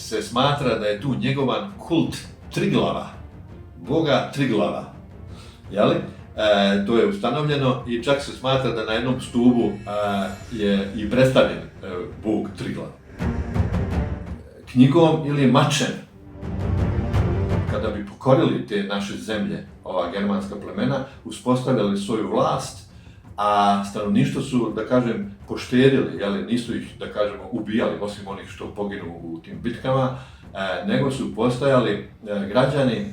se smatra da je tu njegovan kult Triglava, boga Triglava. Jeli? To je ustanovljeno i čak se smatra da na jednom stubu je i predstavljen bog Triglav. Knjigom ili mačem, kada bi pokorili te naše zemlje, ova germanska plemena, uspostavljali svoju vlast, a stanovništvo su, da kažem, poštedili, jeli, nisu ih, da kažemo, ubijali, osim onih što poginu u tim bitkama, nego su postajali građani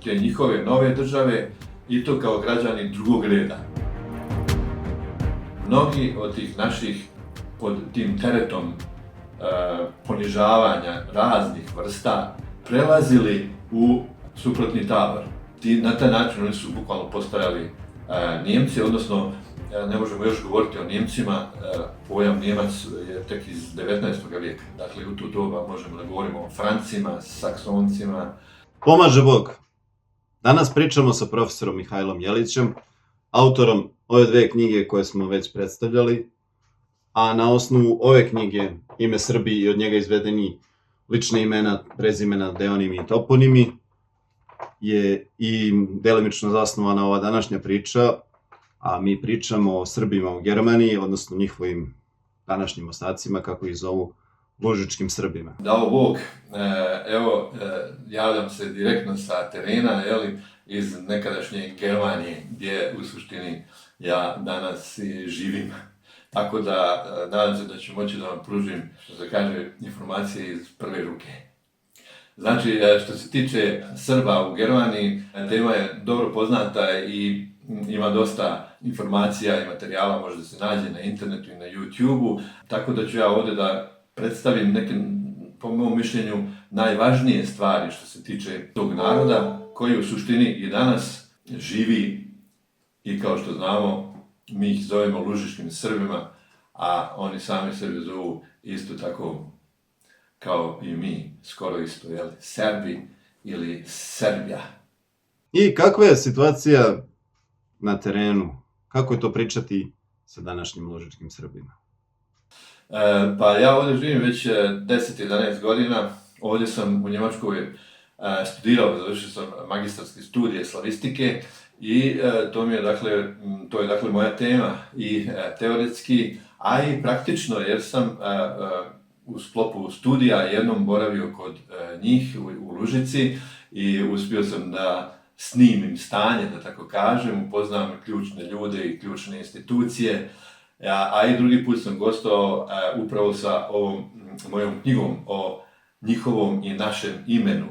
te njihove nove države i to kao građani drugog reda. Mnogi od tih naših pod tim teretom ponižavanja raznih vrsta prelazili u suprotni tabor. Na taj način oni su bukvalno postajali Nijemci, odnosno ne možemo još govoriti o Nijemcima, pojam Nijemac je tek iz 19. vijeka. Dakle, u to doba možemo da govorimo o Francima, Saksoncima. Pomaže Bog! Danas pričamo sa profesorom Mihajlom Jelićem, autorom ove dve knjige koje smo već predstavljali, a na osnovu ove knjige Ime Srbiji i od njega izvedeni lične imena, prezimena, deonimi i toponimi je i delimično zasnovana ova današnja priča, a mi pričamo o Srbima u Germaniji, odnosno njihovim današnjim ostacima, kako ih zovu, Lužičkim Srbima. Dao Bog, evo, javljam se direktno sa terena, jeli, iz nekadašnje Germanije, gdje u suštini ja danas živim. Tako da nadam se da ću moći da vam pružim, što se kaže, informacije iz prve ruke. Znači, što se tiče Srba u Germaniji, tema je dobro poznata i ima dosta informacija i materijala, može da se nađe na internetu i na YouTube-u, tako da ću ja ovdje da predstavim neke, po mom mišljenju, najvažnije stvari što se tiče tog naroda, koji u suštini i danas živi i kao što znamo, mi ih zovemo Lužičkim Srbima, a oni sami sebe zovu isto tako kao i mi, skoro isto, jel? Serbi ili Srbija. I kakva je situacija na terenu? Kako je to pričati sa današnjim Lužičkim Srbima? Pa ja ovdje živim već 10-11 godina. Ovdje sam u Njemačkoj studirao, završio sam magistarske studije slavistike i to je dakle moja tema i teoretski, a i praktično, jer sam u sklopu studija jednom boravio kod njih u Lužici i uspio sam da snimim stanje, da tako kažem, upoznam ključne ljude i ključne institucije, a i drugi put sam gostovao upravo sa ovom mojom knjigom o njihovom i našem imenu,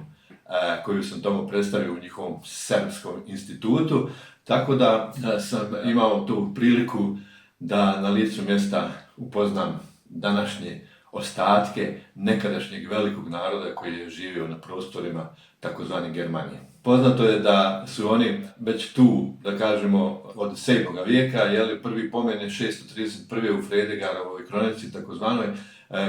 koju sam tamo predstavio u njihovom Srpskom institutu, tako da sam imao tu priliku da na licu mjesta upoznam današnje ostatke nekadašnjeg velikog naroda koji je živio na prostorima takozvane Germanije. Poznato je da su oni već tu, da kažemo, od 7. vijeka, jeli, prvi pomen je 631. u Fredegarovoj kronici, takozvanoj,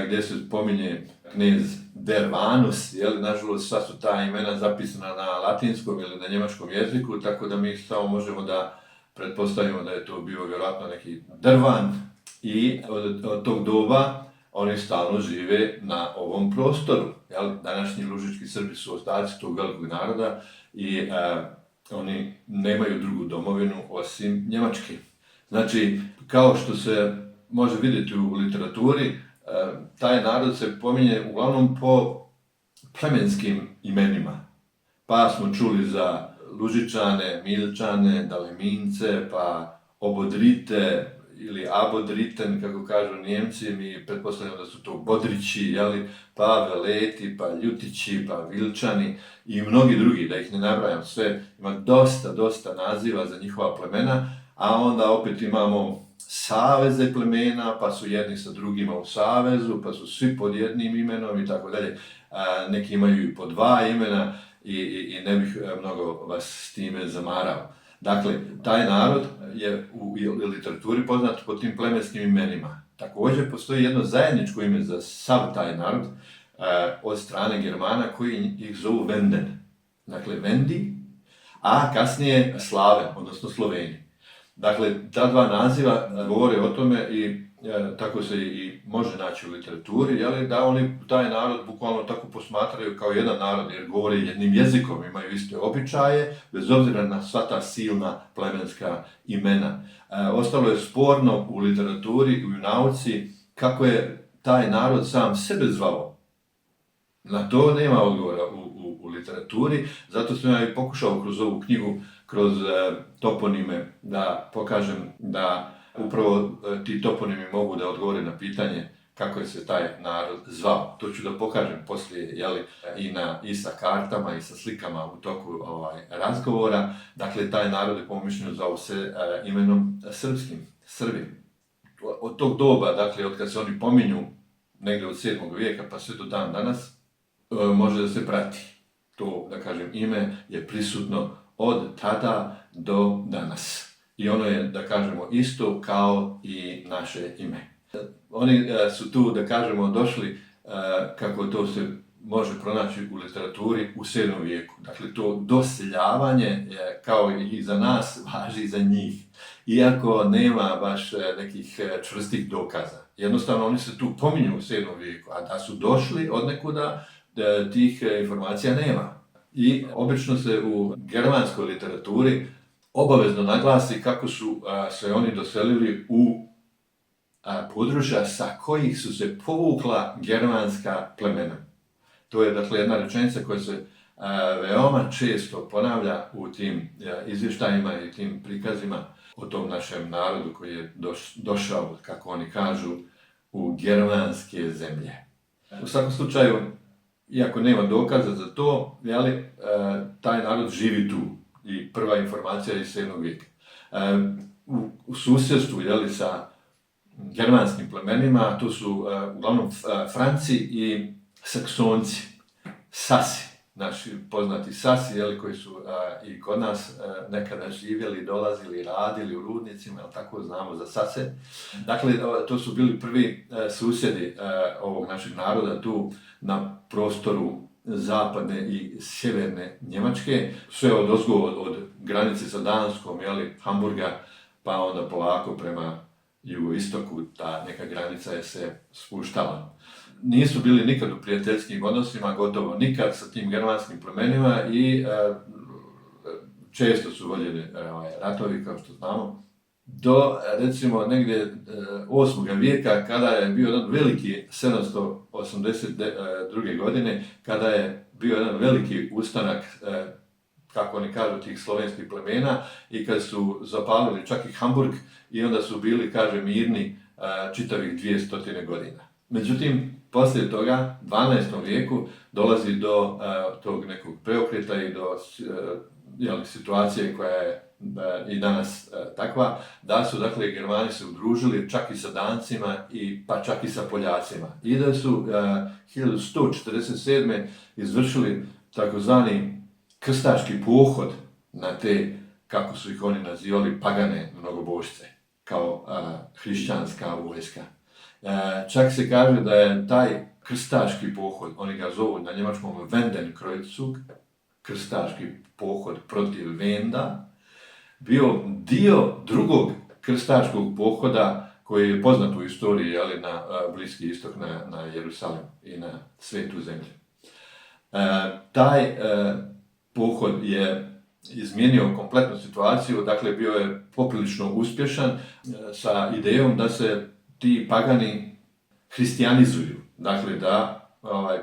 gdje se pominje knez Dervanus, jeli, nažalost sva su ta imena zapisana na latinskom ili na njemačkom jeziku, tako da mi samo možemo da pretpostavimo da je to bio vjerojatno neki Drvan i od tog doba oni stalno žive na ovom prostoru. Jel? Današnji Lužički Srbi su ostaci tog velikog naroda i oni nemaju drugu domovinu osim Njemačke. Znači, kao što se može vidjeti u literaturi, taj narod se pominje uglavnom po plemenskim imenima. Pa smo čuli za Lužičane, Milčane, Dalemince, pa Obodrite ili Abodriten, kako kažu Nijemci, mi pretpostavljamo da su to Bodrići, jeli, pa Veleti, pa Ljutići, pa Vilčani i mnogi drugi, da ih ne nabrajam sve, ima dosta naziva za njihova plemena, a onda opet imamo saveze plemena, pa su jedni sa drugima u savezu, pa su svi pod jednim imenom i tako dalje. Neki imaju i po 2 imena i ne bih mnogo vas s time zamarao. Dakle, taj narod je u literaturi poznat po tim plemenskim imenima. Također postoji jedno zajedničko ime za sav taj narod od strane Germana koji ih zovu Venden. Dakle, Vendi, a kasnije Slave, odnosno Sloveni. Dakle, ta dva naziva govore o tome i tako se i može naći u literaturi, jeli, da oni taj narod bukvalno tako posmatraju kao jedan narod, jer govore jednim jezikom, imaju iste običaje, bez obzira na sva ta silna plemenska imena. Ostalo je sporno u literaturi i u nauci kako je taj narod sam sebe zvao. Na to nema odgovora u literaturi, zato sam ja i pokušao kroz ovu knjigu, kroz toponime, da pokažem da upravo ti toponimi mogu da odgovore na pitanje kako je se taj narod zvao. To ću da pokažem poslije, jeli, i sa kartama i sa slikama u toku razgovora. Dakle, taj narod je po mišljenju zvao se imenom srpskim, Srbi. Od tog doba, dakle, od kad se oni pominju, negdje od 7. vijeka pa sve do dan danas, može da se prati. To, da kažem, ime je prisutno od tada do danas. I ono je, da kažemo, isto kao i naše ime. Oni su tu, da kažemo, došli, kako to se može pronaći u literaturi, u 7. vijeku. Dakle, to doseljavanje, kao i za nas, važi i za njih. Iako nema baš nekih čvrstih dokaza. Jednostavno, oni se tu pominju u 7. vijeku, a da su došli od nekuda, tih informacija nema. I obično se u germanskoj literaturi obavezno naglasi kako su se oni doselili u područja sa kojih su se povukla germanska plemena. To je, dakle, jedna rečenica koja se veoma često ponavlja u tim izvještajima i tim prikazima o tom našem narodu koji je došao, kako oni kažu, u germanske zemlje. U svakom slučaju, iako nema dokaza za to, jeli, taj narod živi tu. I prva informacija iz 7. vijeka. U susjedstvu, jeli, sa germanskim plemenima, to su uglavnom Franci i Saksonci, Sasi, naši poznati Sasi, jeli, koji su i kod nas nekada živjeli, dolazili, radili u rudnicima, jel tako znamo za Sase. Dakle, to su bili prvi susjedi ovog našeg naroda tu na prostoru zapadne i sjeverne Njemačke, sve od granice sa Danskom, jeli, Hamburga, pa onda polako prema jugoistoku, ta neka granica je se spuštala. Nisu bili nikad u prijateljskim odnosima, gotovo nikad sa tim germanskim plemenima i često su voljeni ratovi, kao što znamo, do, recimo, negdje 8. vijeka, kada je bio jedan veliki, 782. godine, kada je bio jedan veliki ustanak, kako oni kažu, tih slovenskih plemena, i kad su zapalili čak i Hamburg, i onda su bili, kaže, mirni čitavih 200 godina. Međutim, poslije toga, 12. vijeku, dolazi do tog nekog preokreta i do situacije koja je i danas takva, da su, dakle, Germani se udružili čak i sa Dancima i pa čak i sa Poljacima. I da su 1147. izvršili takozvani krstaški pohod na te, kako su ih oni nazivali, pagane mnogobožce, kao hrišćanska vojska. Čak se kaže da je taj krstaški pohod, oni ga zovu na njemačkom Wendenkreuzzug, krstaški pohod protiv Venda, bio dio drugog krstaškog pohoda koji je poznat u istoriji, ali na Bliski istok, na Jerusalim i na Svetu zemlju. Taj pohod je izmijenio kompletnu situaciju, dakle bio je poprilično uspješan sa idejom da se ti pagani hristijanizuju, dakle da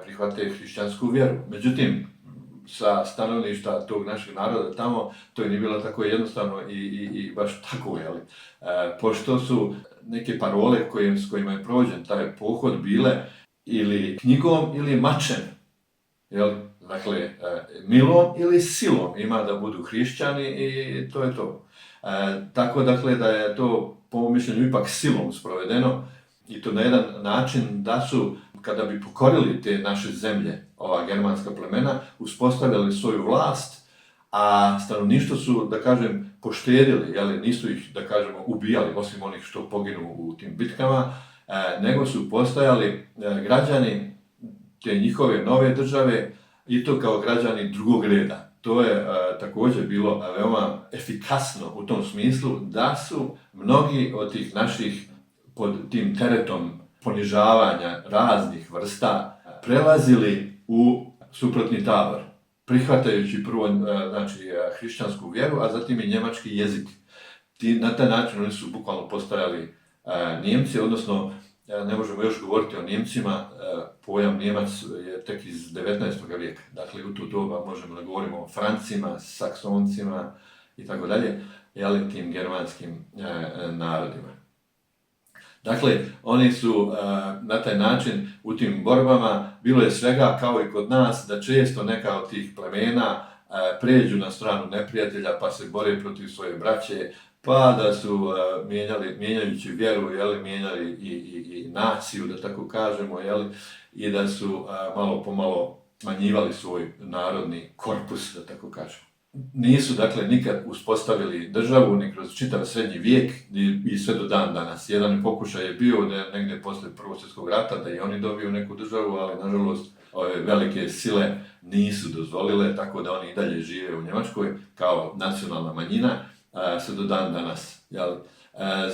prihvate hrišćansku vjeru. Međutim, sa stanovišta tog našeg naroda tamo, to je nije bilo tako jednostavno i baš tako, jeli. Pošto su neke parole s kojima je provođen taj pohod bile ili knjigom ili mačem, jeli. Dakle, milom ili silom ima da budu hrišćani i to je to. Tako, dakle, da je to, po mom mišljenju, ipak silom sprovedeno i to na jedan način da su, kada bi pokorili te naše zemlje, ova germanska plemena, uspostavljali svoju vlast, a stanovništvo su, da kažem, poštedili, jeli, nisu ih, da kažemo, ubijali, osim onih što poginu u tim bitkama, nego su postajali građani te njihove nove države, i to kao građani drugog reda. To je također bilo veoma efikasno u tom smislu da su mnogi od tih naših pod tim teretom ponižavanja raznih vrsta prelazili u suprotni tabor, prihvatajući prvo hrišćansku vjeru, a zatim i njemački jezik. Na taj način oni su bukvalno postajali Nijemci, odnosno ne možemo još govoriti o Nijemcima, pojam Nijemac je tek iz 19. vijeka. Dakle, u to doba možemo da govorimo o Francima, Saksoncima i tako dalje, tim germanskim narodima. Dakle, oni su na taj način u tim borbama, bilo je svega kao i kod nas, da često neka od tih plemena pređu na stranu neprijatelja pa se bore protiv svoje braće, pa da su mijenjajući vjeru, mijenjali i naciju, da tako kažemo, i da su malo pomalo manjivali svoj narodni korpus, da tako kažemo. Nisu, dakle, nikad uspostavili državu, ni kroz čitav srednji vijek i sve do dan danas. Jedan pokušaj je bio da negdje poslije Prvog svjetskog rata da i oni dobiju neku državu, ali nažalost ove velike sile nisu dozvolile, tako da oni i dalje žive u Njemačkoj kao nacionalna manjina sve do dan danas.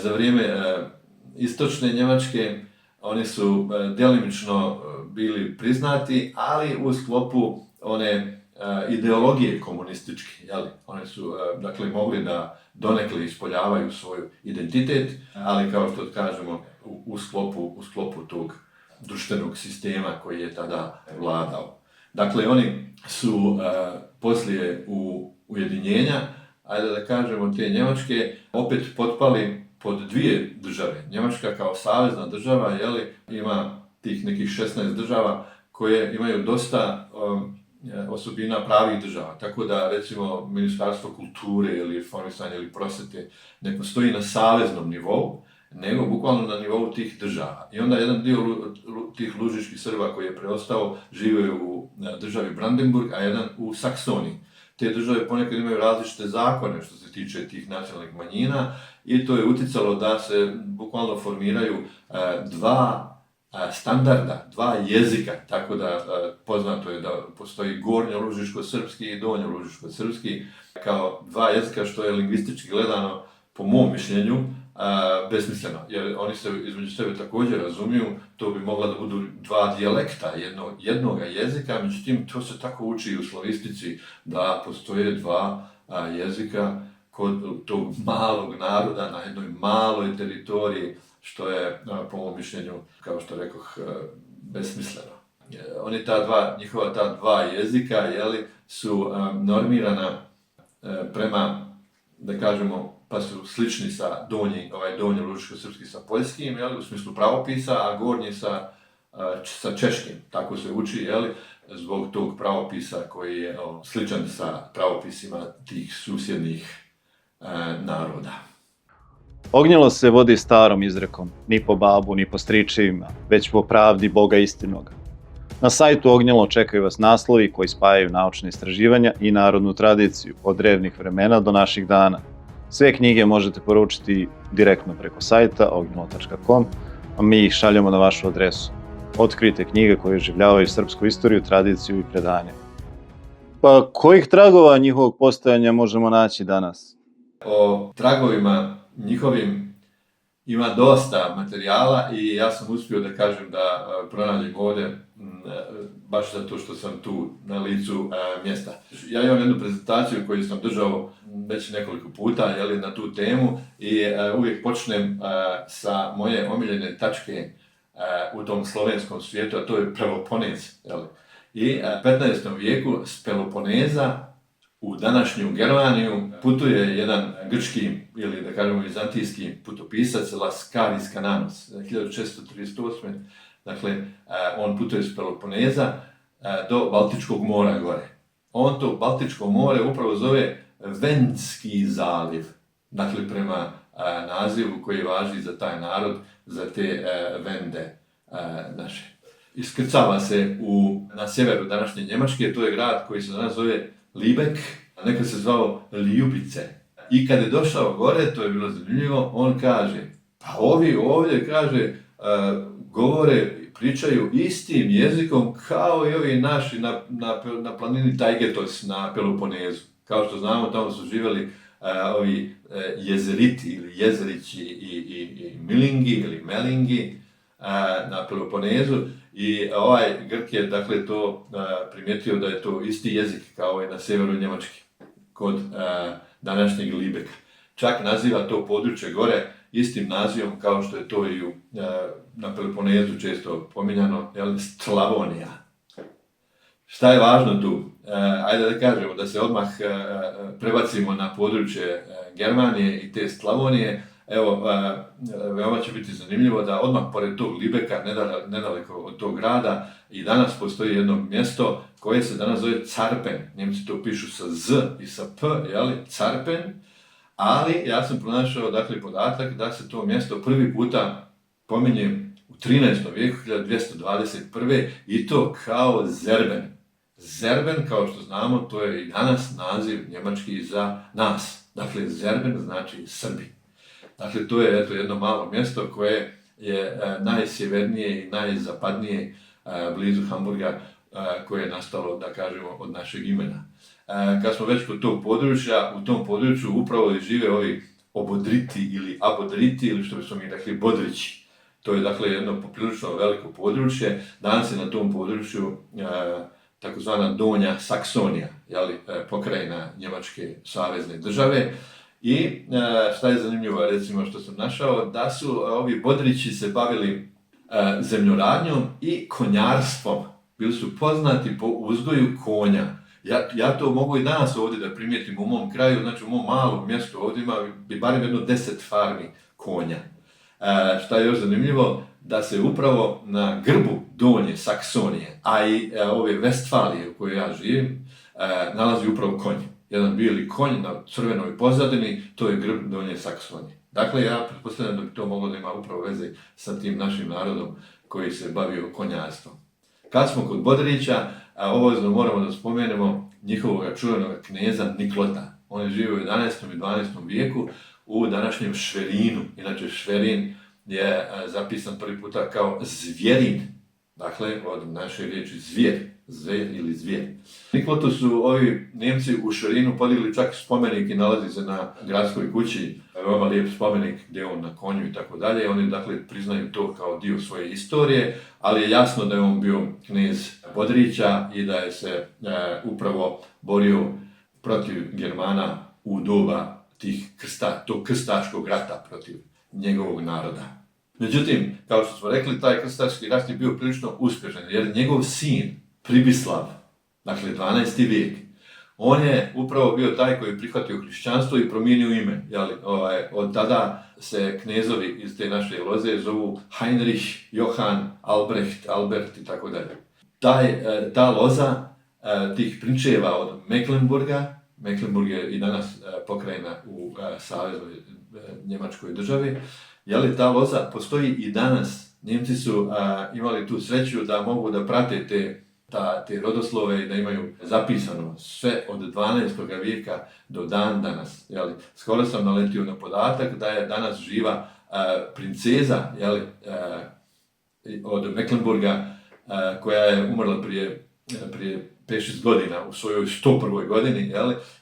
Za vrijeme istočne Njemačke oni su djelimično bili priznati, ali u sklopu one ideologije komunističke. Oni su dakle mogli da donekle ispoljavaju svoj identitet, ali kao što kažemo u sklopu tog društvenog sistema koji je tada vladao. Dakle, oni su poslije ujedinjenja, ajde da kažemo te Njemačke, opet potpali pod dvije države. Njemačka kao savezna država ima tih nekih 16 država koje imaju dosta osobina pravih država. Tako da, recimo, Ministarstvo kulture ili informisanja ili prosvete ne postoji na saveznom nivou, nego bukvalno na nivou tih država. I onda jedan dio tih lužičkih Srba koji je preostao žive u državi Brandenburg, a jedan u Saksoniji. Te države ponekad imaju različite zakone što se tiče tih nacionalnih manjina i to je utjecalo da se bukvalno formiraju dva standarda, dva jezika, tako da poznato je da postoji gornjo-lužičko-srpski i donjo-lužičko-srpski kao dva jezika, što je lingvistički gledano, po mom mišljenju, besmisleno, jer oni se između sebe također razumiju, to bi mogla da budu dva dijalekta jednog jezika, međutim to se tako uči u slavistici da postoje dva jezika kod tog malog naroda na jednoj maloj teritoriji, što je, po mom mišljenju, kao što rekoh, besmisleno. Oni njihova ta dva jezika, su normirana prema, da kažemo, pa su slični sa donji lužičko-srpski sa poljskim, u smislu pravopisa, a gornji sa češkim. Tako se uči, zbog tog pravopisa koji je sličan sa pravopisima tih susjednih naroda. Ognjelo se vodi starom izrekom, ni po babu, ni po stričevima, već po pravdi Boga istinoga. Na sajtu Ognjelo čekaju vas naslovi koji spajaju naučne istraživanja i narodnu tradiciju od drevnih vremena do naših dana. Sve knjige možete poručiti direktno preko sajta ognjelo.com, a mi ih šaljemo na vašu adresu. Otkrite knjige koje oživljavaju srpsku istoriju, tradiciju i predanje. Pa kojih tragova njihovog postojanja možemo naći danas? O tragovima njihovim ima dosta materijala i ja sam uspio da kažem da pronađem ovdje baš zato što sam tu na licu mjesta. Ja imam jednu prezentaciju koju sam držao već nekoliko puta na tu temu i uvijek počnem sa moje omiljene tačke u tom slovenskom svijetu, a to je Peloponez. I 15. vijeku s Peloponeza u današnju Germaniju putuje jedan grčki ili da kažemo vizantijski putopisac Laskaris Kananos 1638. Dakle, on putuje s Peloponeza do Baltičkog mora gore. On to Baltičko more upravo zove Vendski zaliv. Dakle, prema nazivu koji važi za taj narod, za te Vende naše. Iskrcava se na sjeveru današnje Njemačke, to je grad koji se danas zove Lübeck, a nekad se zvao Ljubice. I kad je došao gore, to je bilo zanimljivo, on kaže, pa ovi ovdje, kaže, govore, pričaju istim jezikom kao i ovi naši na planini Tajgetos na Peloponezu. Kao što znamo, tamo su živjeli ovi jezeriti ili jezerići i milingi ili melingi na Peloponezu i ovaj Grk je dakle to primijetio da je to isti jezik kao i na sjeveru Njemačke kod današnjeg Libeka. Čak naziva to područje gore istim nazivom kao što je to i na Peloponezu često pominjano, Slavonija. Šta je važno tu? Ajde da kažemo da se odmah prebacimo na područje Germanije i te Slavonije. Evo, veoma će biti zanimljivo da odmah pored tog Libeka, nedaleko od tog grada, i danas postoji jedno mjesto koje se danas zove Carpen. Njemci to pišu sa Z i sa P, Carpen, ali ja sam pronašao dakle podatak da se to mjesto prvi puta pominje u 13. vijeku, 1221. i to kao Zerben. Zerben, kao što znamo, to je i danas naziv njemački za nas. Dakle, Zerben znači Srbi. Dakle, to je jedno malo mjesto koje je najsjevernije i najzapadnije blizu Hamburga, koje je nastalo, da kažemo, od našeg imena. Kad smo već kod tog područja, u tom području upravo i žive ovi obodriti ili abodriti, ili što bismo mi rekli bodrići. To je dakle jedno poprilično veliko područje. Danas je na tom području takozvana Donja Saksonija, pokrajina Njemačke savezne države. I šta je zanimljivo, recimo što sam našao, da su ovi bodrići se bavili zemljoradnjom i konjarstvom. Bili su poznati po uzgoju konja. Ja to mogu i danas ovdje da primijetim u mom kraju, znači u mom malom mjestu ovdje ima bi barem jedno 10 farmi konja. Šta je još zanimljivo, da se upravo na grbu Donje Saksonije, a i ove Vestfalije u kojoj ja živim, nalazi upravo konj. Jedan bijeli konj na crvenoj pozadini, to je grb Donje Saksonije. Dakle, ja pretpostavljam da bi to moglo da ima upravo veze sa tim našim narodom koji se bavio konjarstvom. Kad smo kod Bodrića, obavezno moramo da spomenemo njihovog čuvenog kneza Niklota. On je živio u 11. i 12. vijeku u današnjem Šverinu. Inače, Šverin je zapisan prvi puta kao zvjerin. Dakle, od naše riječi zver ili zvijer. Niklotu su ovi Njemci u Šverinu podigli čak spomenik i nalazi se na gradskoj kući. Veoma lijep spomenik gdje je on na konju i tako dalje. Oni dakle priznaju to kao dio svoje istorije, ali je jasno da je on bio knez Bodrića i da je se upravo borio protiv Germana u doba tog krstaškog rata protiv njegovog naroda. Međutim, kao što smo rekli, taj krstaški rat je bio prilično uspješan, jer njegov sin, Pribislav, dakle 12. vijek, on je upravo bio taj koji je prihvatio hrišćanstvo i promijenio ime. Od tada se knezovi iz te naše loze zovu Heinrich, Johann, Albrecht, Albert i tako dalje. Ta loza tih prinčeva od Mecklenburga, Mecklenburg je i danas pokrajina u saveznoj Njemačkoj državi, ta loza postoji i danas. Njemci su imali tu sreću da mogu da prate te rodoslove i da imaju zapisano sve od 12. vijeka do dan danas. Skoro sam naletio na podatak da je danas živa princeza od Mecklenburga koja je umrla prije 5-6 godina u svojoj 101. godini,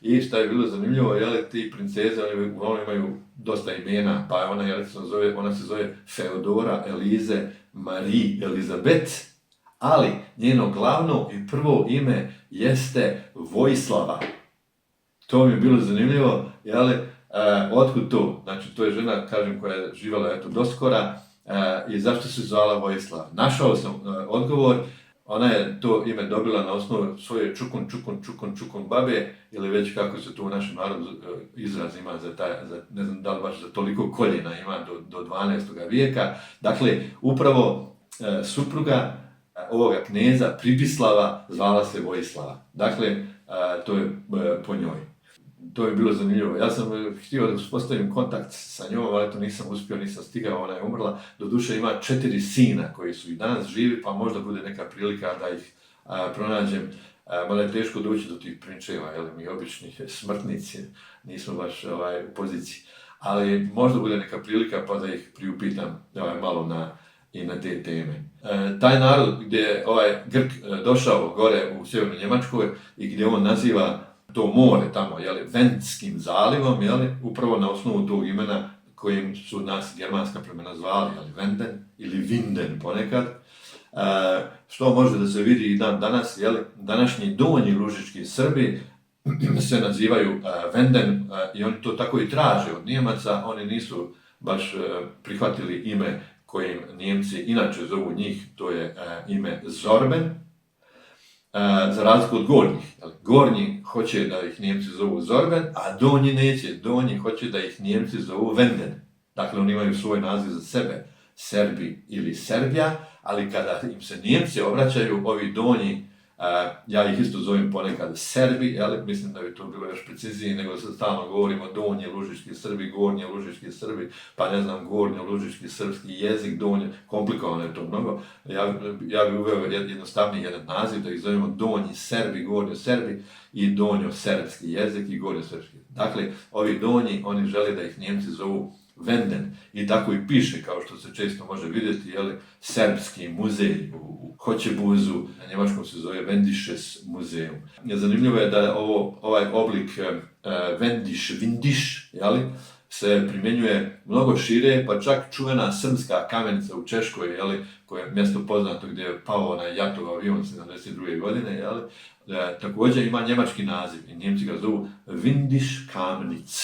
i što je bilo zanimljivo, ti princeze, oni imaju dosta imena, pa ona se zove Feodora, Elize, Marie, Elizabeth, ali njeno glavno i prvo ime jeste Vojislava. To mi je bilo zanimljivo, otkud to? Znači, to je žena, kažem, koja je živala doskora i zašto se zvala Vojislava. Našao sam odgovor. Ona je to ime dobila na osnovu svoje čukun babe, ili već kako se to u našem narodu izraz ima ne znam da li baš za toliko koljena ima do 12. vijeka. Dakle, upravo supruga ovoga kneza Pribislava zvala se Vojislava. Dakle, to je po njoj. To je bilo zanimljivo. Ja sam htio da uspostavim kontakt sa njom, ali to nisam uspio, nisam stigao, ona je umrla. Doduše ima 4 sina koji su i danas živi, pa možda bude neka prilika da ih pronađem. Malo je teško doći do tih prinčeva, mi obični smrtnici nismo baš u poziciji. Ali možda bude neka prilika pa da ih priupitam malo na te teme. Taj narod gdje je Grk došao gore u sjevernoj Njemačkoj i gdje on naziva to more tamo, Ventskim zalivom, upravo na osnovu tog imena kojim su nas germanska plemena zvali, Venden ili Vinden ponekad, što može da se vidi i dan danas, današnji donji lužički Srbi se nazivaju Venden i oni to tako i traže od Nijemaca, oni nisu baš prihvatili ime kojim Nijemci inače zovu njih, to je ime Zorben, za razliku od gornjih. Gornji hoće da ih Nijemci zovu Zorben, a donji neće. Donji hoće da ih Nijemci zovu Venden. Dakle, oni imaju svoj naziv za sebe, Serbi ili Serbija, ali kada im se Nijemci obraćaju, ovi donji, ja ih isto zovem ponekad Serbi, mislim da bi to bilo još preciznije nego da stalno govorimo donji lužički Srbi, gornji lužički Srbi, pa ne znam, gornji lužički srpski jezik, donji, komplikovano je to mnogo. Ja bih uveo jednostavniji jedan naziv, da ih zovemo donji Serbi, gornji Serbi i donjo srpski jezik i gornjo srpski. Dakle, ovi donji, oni žele da ih Nijemci zovu Venden i tako i piše, kao što se često može vidjeti, Serbski muzej u Hoćebuzu, na njemačkom se zove Wendisches Muzeum. Zanimljivo je da ovaj oblik Wendisch, se primjenjuje mnogo šire, pa čak čuvena srpska kamenica u Češkoj, koja je mjesto poznato gdje je pao na Jatov avion 72. godine, također ima njemački naziv i Njemci ga zovu Windisch Kamnitz,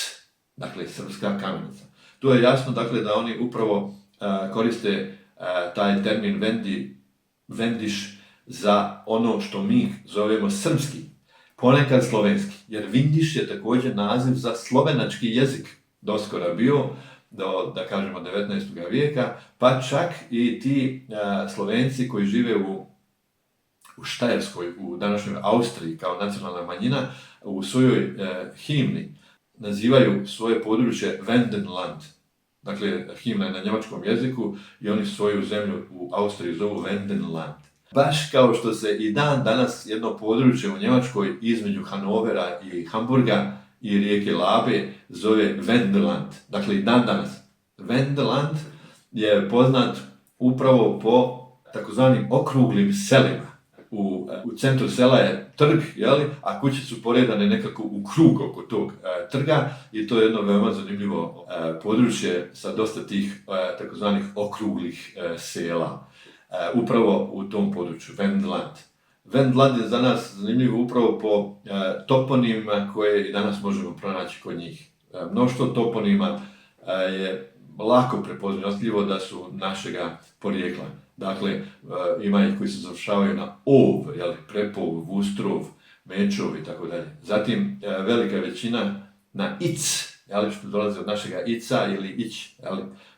dakle srpska kamenica. Tu je jasno, dakle, da oni upravo koriste taj termin Wendisch za ono što mi zovemo srpski, ponekad slovenski, jer Windisch je također naziv za slovenački jezik, doskora bio, da kažemo 19. vijeka, pa čak i ti Slovenci koji žive u Štajerskoj, u današnjoj Austriji kao nacionalna manjina, u svojoj himni nazivaju svoje područje Wendenland. Dakle, himna je na njemačkom jeziku i oni svoju zemlju u Austriji zovu Wendenland. Baš kao što se i dan danas jedno područje u Njemačkoj između Hanovera i Hamburga i rijeke Labe zove Wendland. Dakle, i dan danas. Wendland je poznat upravo po takozvanim okruglim selima. U centru sela je trg, a kuće su poredane nekako u krug oko tog trga i to je jedno veoma zanimljivo područje sa dosta tih takozvanih okruglih sela. Upravo u tom području, Wendland. Wendland je za nas zanimljivo upravo po toponimima koje i danas možemo pronaći kod njih. Mnoštvo toponima je lako prepoznatljivo da su našega porijekla. Dakle, ima ih koji se završavaju na ov, Prepov, Vustrov, Mečov i tako dalje. Zatim, velika većina na ic, što dolazi od našega ica ili ić,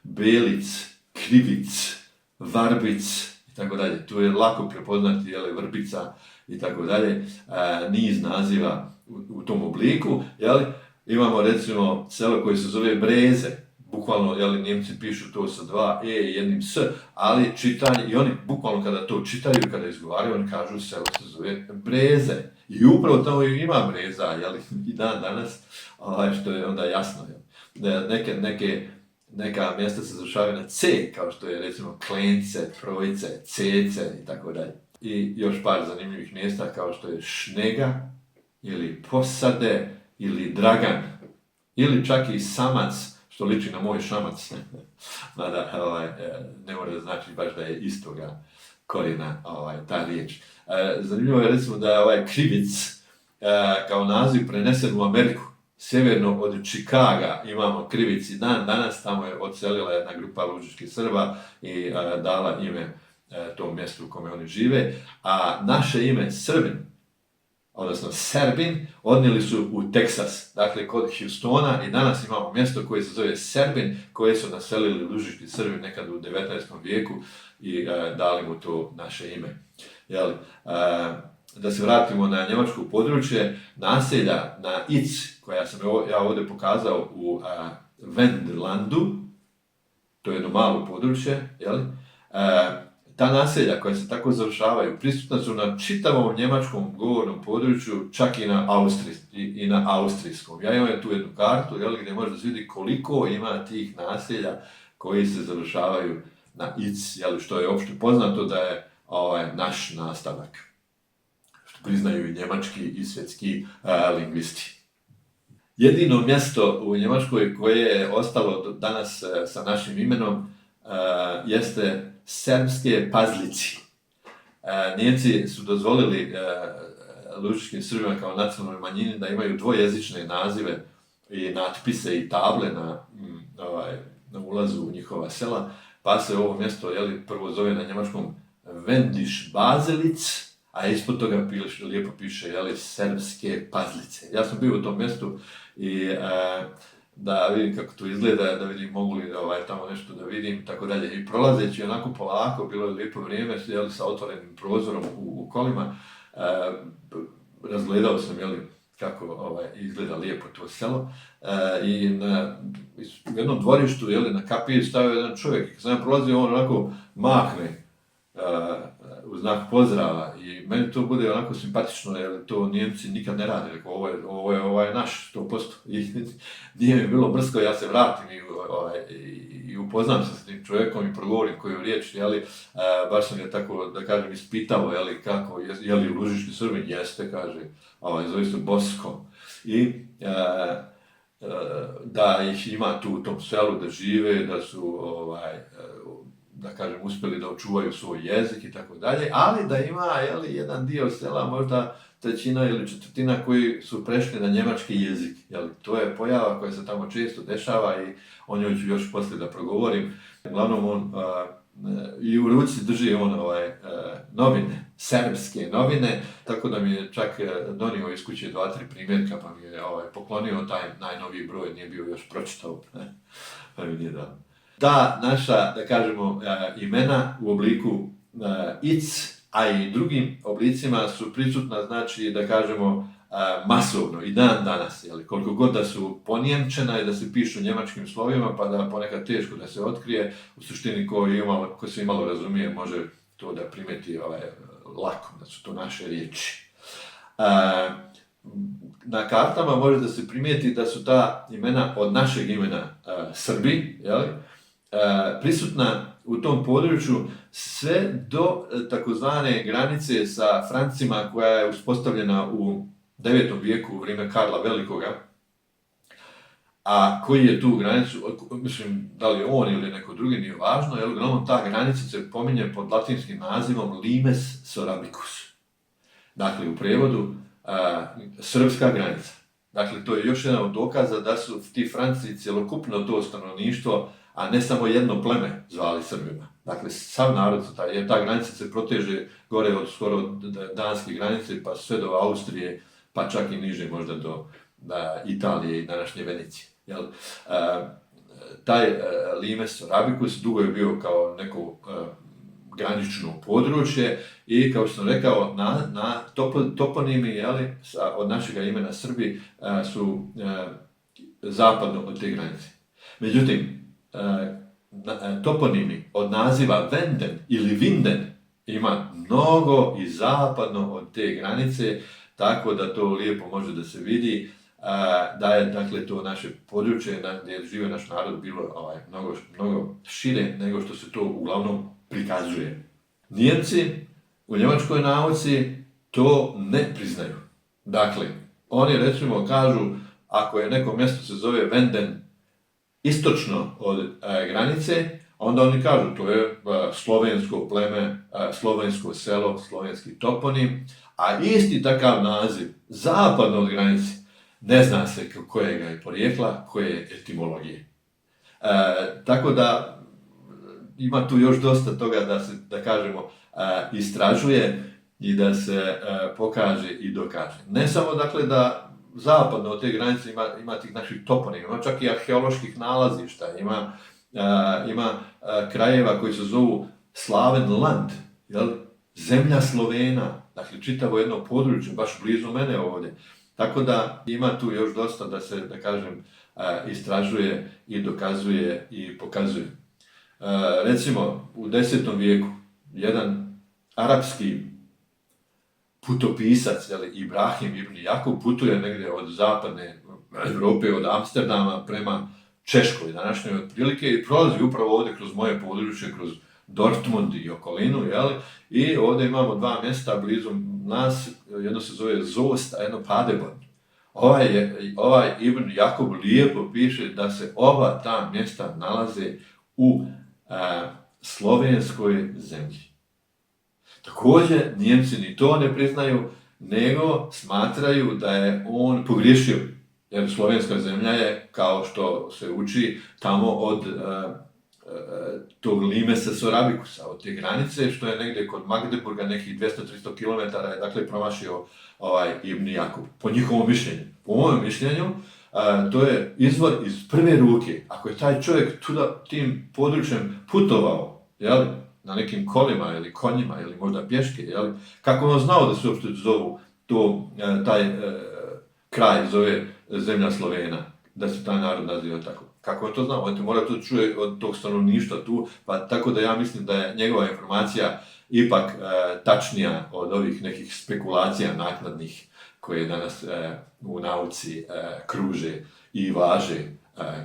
Belic, Krivic, Varbic i tako dalje. Tu je lako prepoznati, Vrbica i tako dalje, niz naziva u tom obliku, Imamo recimo selo koje se zove Breze, bukvalno, Njemci pišu to sa 2 e i jednim s, ali čitanje, i oni bukvalno kada to čitaju, kada izgovaraju, oni kažu selo se zove Breze. I upravo tamo ima breza, i dan danas, što je onda jasno, neka mjesta se završavaju na C, kao što je recimo Klence, Trojce, Cece i tako dalje. I još par zanimljivih mjesta kao što je Šnega, ili Posade, ili Dragan, ili čak i Samac, što liči na moj šamac, mada ne mora da znači baš da je istoga korijena ta riječ. Zanimljivo je recimo da je Krivic kao naziv prenesen u Ameriku. Sjeverno od Čikaga imamo Krivic i dan danas, tamo je odselila jedna grupa lužičkih Srba i dala ime tom mjestu u kome oni žive, a naše ime Srbin, odnosno Serbin, odnijeli su u Teksas, dakle kod Houstona, i danas imamo mjesto koje se zove Serbin, koje su naselili lužički Srbi nekad u 19. vijeku i dali mu to naše ime. Da se vratimo na njemačko područje, naselja na Ic, koja sam ja ovdje pokazao u Wendlandu, to je jedno malo područje, ta naselja koja se tako završavaju prisutna su na čitavom njemačkom govornom području, čak i na austrijskom. Ja imam tu jednu kartu gdje možda se vidi koliko ima tih naselja koji se završavaju na ic, što je opšte poznato da je naš nastavak. priznaju i njemački i svjetski lingvisti. Jedino mjesto u Njemačkoj koje je ostalo danas sa našim imenom jeste Srpske Pazlici. Njemci su dozvolili lužičkim Srbima kao nacionalnoj manjini da imaju dvojezične nazive i natpise i table na ulazu u njihova sela, pa se ovo mjesto prvo zove na njemačkom Wendisch Baselic, a ispod toga lijepo piše Srpske Pazlice. Ja sam bio u tom mjestu i da vidim kako to izgleda, da vidim mogu li tamo nešto da vidim, tako dalje. I prolazeći onako polako, bilo je lijepo vrijeme, sa otvorenim prozorom u kolima, razgledao sam kako izgleda lijepo to selo. I u jednom dvorištu na kapiji stavio jedan čovjek, kad sam ja prolazio, on onako mahne u znak pozdrava i meni to bude onako simpatično, jer to Nijemci nikad ne rade, rekao ovo je naš 100%. I nije mi bilo mrsko, ja se vratim i upoznam se s tim čovjekom i progovorim koju riječ, baš sam je tako, da kažem, ispitao, kako, je li lužički Srbin, jeste, kaže, zove se Bosko. I da ih ima tu u tom selu, da žive, da su, da kažem, uspjeli da očuvaju svoj jezik i tako dalje, ali da ima jedan dio sela, možda trećina ili četvrtina koji su prešli na njemački jezik. To je pojava koja se tamo često dešava i o njoj ću još poslije da progovorim. Uglavnom on i u ruci drži novine, srpske novine, tako da mi je čak donio iz kuće 2-3 primjerka, pa mi je poklonio taj najnoviji broj, nije bio još pročitao, pa mi nije dao. Ta naša, da kažemo, imena u obliku ic, a i drugim oblicima su prisutna, znači, da kažemo, masovno i dan danas, koliko god da su ponijemčena i da se pišu njemačkim slovima, pa da ponekad teško da se otkrije, u suštini ko se imalo razumije može to da primeti lako, da su to naše riječi. Na kartama može da se primijeti da su ta imena od našeg imena Srbi, prisutna u tom području sve do takozvane granice sa Francima koja je uspostavljena u 9. vijeku u vrijeme Karla Velikoga, a koji je tu granicu, mislim, da li je on ili neko drugi, nije važno, uglavnom ta granica se pominje pod latinskim nazivom Limes Sorabicus. Dakle, u prevodu srpska granica. Dakle, to je još jedan od dokaza da su ti Franci cjelokupno to stanovništvo, a ne samo jedno pleme zvali Srbima. Dakle, sav narod, jer ta granica se proteže gore od skoro danske granice, pa sve do Austrije, pa čak i niže možda do Italije i današnje Venecije. Taj Limes Sorabicus dugo je bio kao neko granično područje i, kao što sam rekao, na toponimi od našega imena Srbi su zapadno od te granice. Međutim, toponimi od naziva Venden ili Vinden ima mnogo i zapadno od te granice, tako da to lijepo može da se vidi da je, dakle, to naše područje gdje žive naš narod bilo mnogo šire nego što se to uglavnom prikazuje. Nijemci u njemačkoj nauci to ne priznaju. Dakle, oni recimo kažu, ako je neko mjesto se zove Venden istočno od granice, onda oni kažu to je slovensko pleme, slovensko selo, slovenski toponim, a isti takav naziv zapadno od granice ne zna se kojega je porijekla, koje je etimologije. Tako da ima tu još dosta toga da se, da kažemo, istražuje i da se pokaže i dokaže. Ne samo, dakle, da zapadno od te granice ima tih naših toponima, ima čak i arheoloških nalazišta, ima krajeva koji se zovu Slavenland, zemlja Slovena, dakle čitavo jedno područje, baš blizu mene ovdje. Tako da ima tu još dosta da se, da kažem, istražuje i dokazuje i pokazuje. Recimo, u 10. vijeku jedan arapski putopisac, Ibrahim ibn Jakub, putuje negdje od zapadne Europe, od Amsterdama prema Češkoj današnjoj otprilike i prolazi upravo ovdje kroz moje područje, kroz Dortmund i okolinu, i ovdje imamo 2 mjesta blizu nas jedno se zove Zost, a jedno Paderborn. Ovaj Ibn Jakub lijepo piše da se oba ta mjesta nalaze u slovenskoj zemlji. Također, Nijemci ni to ne priznaju, nego smatraju da je on pogriješio. Jer slovenska zemlja je, kao što se uči, tamo od tog Limesa Sorabikusa, od te granice, što je negdje kod Magdeburga, nekih 200-300 km, je dakle promašio Ibn Jakub, po njihovom mišljenju. Po mojem mišljenju, to je izvor iz prve ruke. Ako je taj čovjek tim područjem putovao, jel, na nekim kolima ili konjima ili možda pješke, jel, kako on znao da se uopšte zovu taj kraj zove zemlja Slovena, da se taj narod naziva tako. Kako on to znao? On mora to čuje od tog stanovništva tu, pa tako da ja mislim da je njegova informacija ipak tačnija od ovih nekih spekulacija naknadnih koje danas u nauci kruže i važe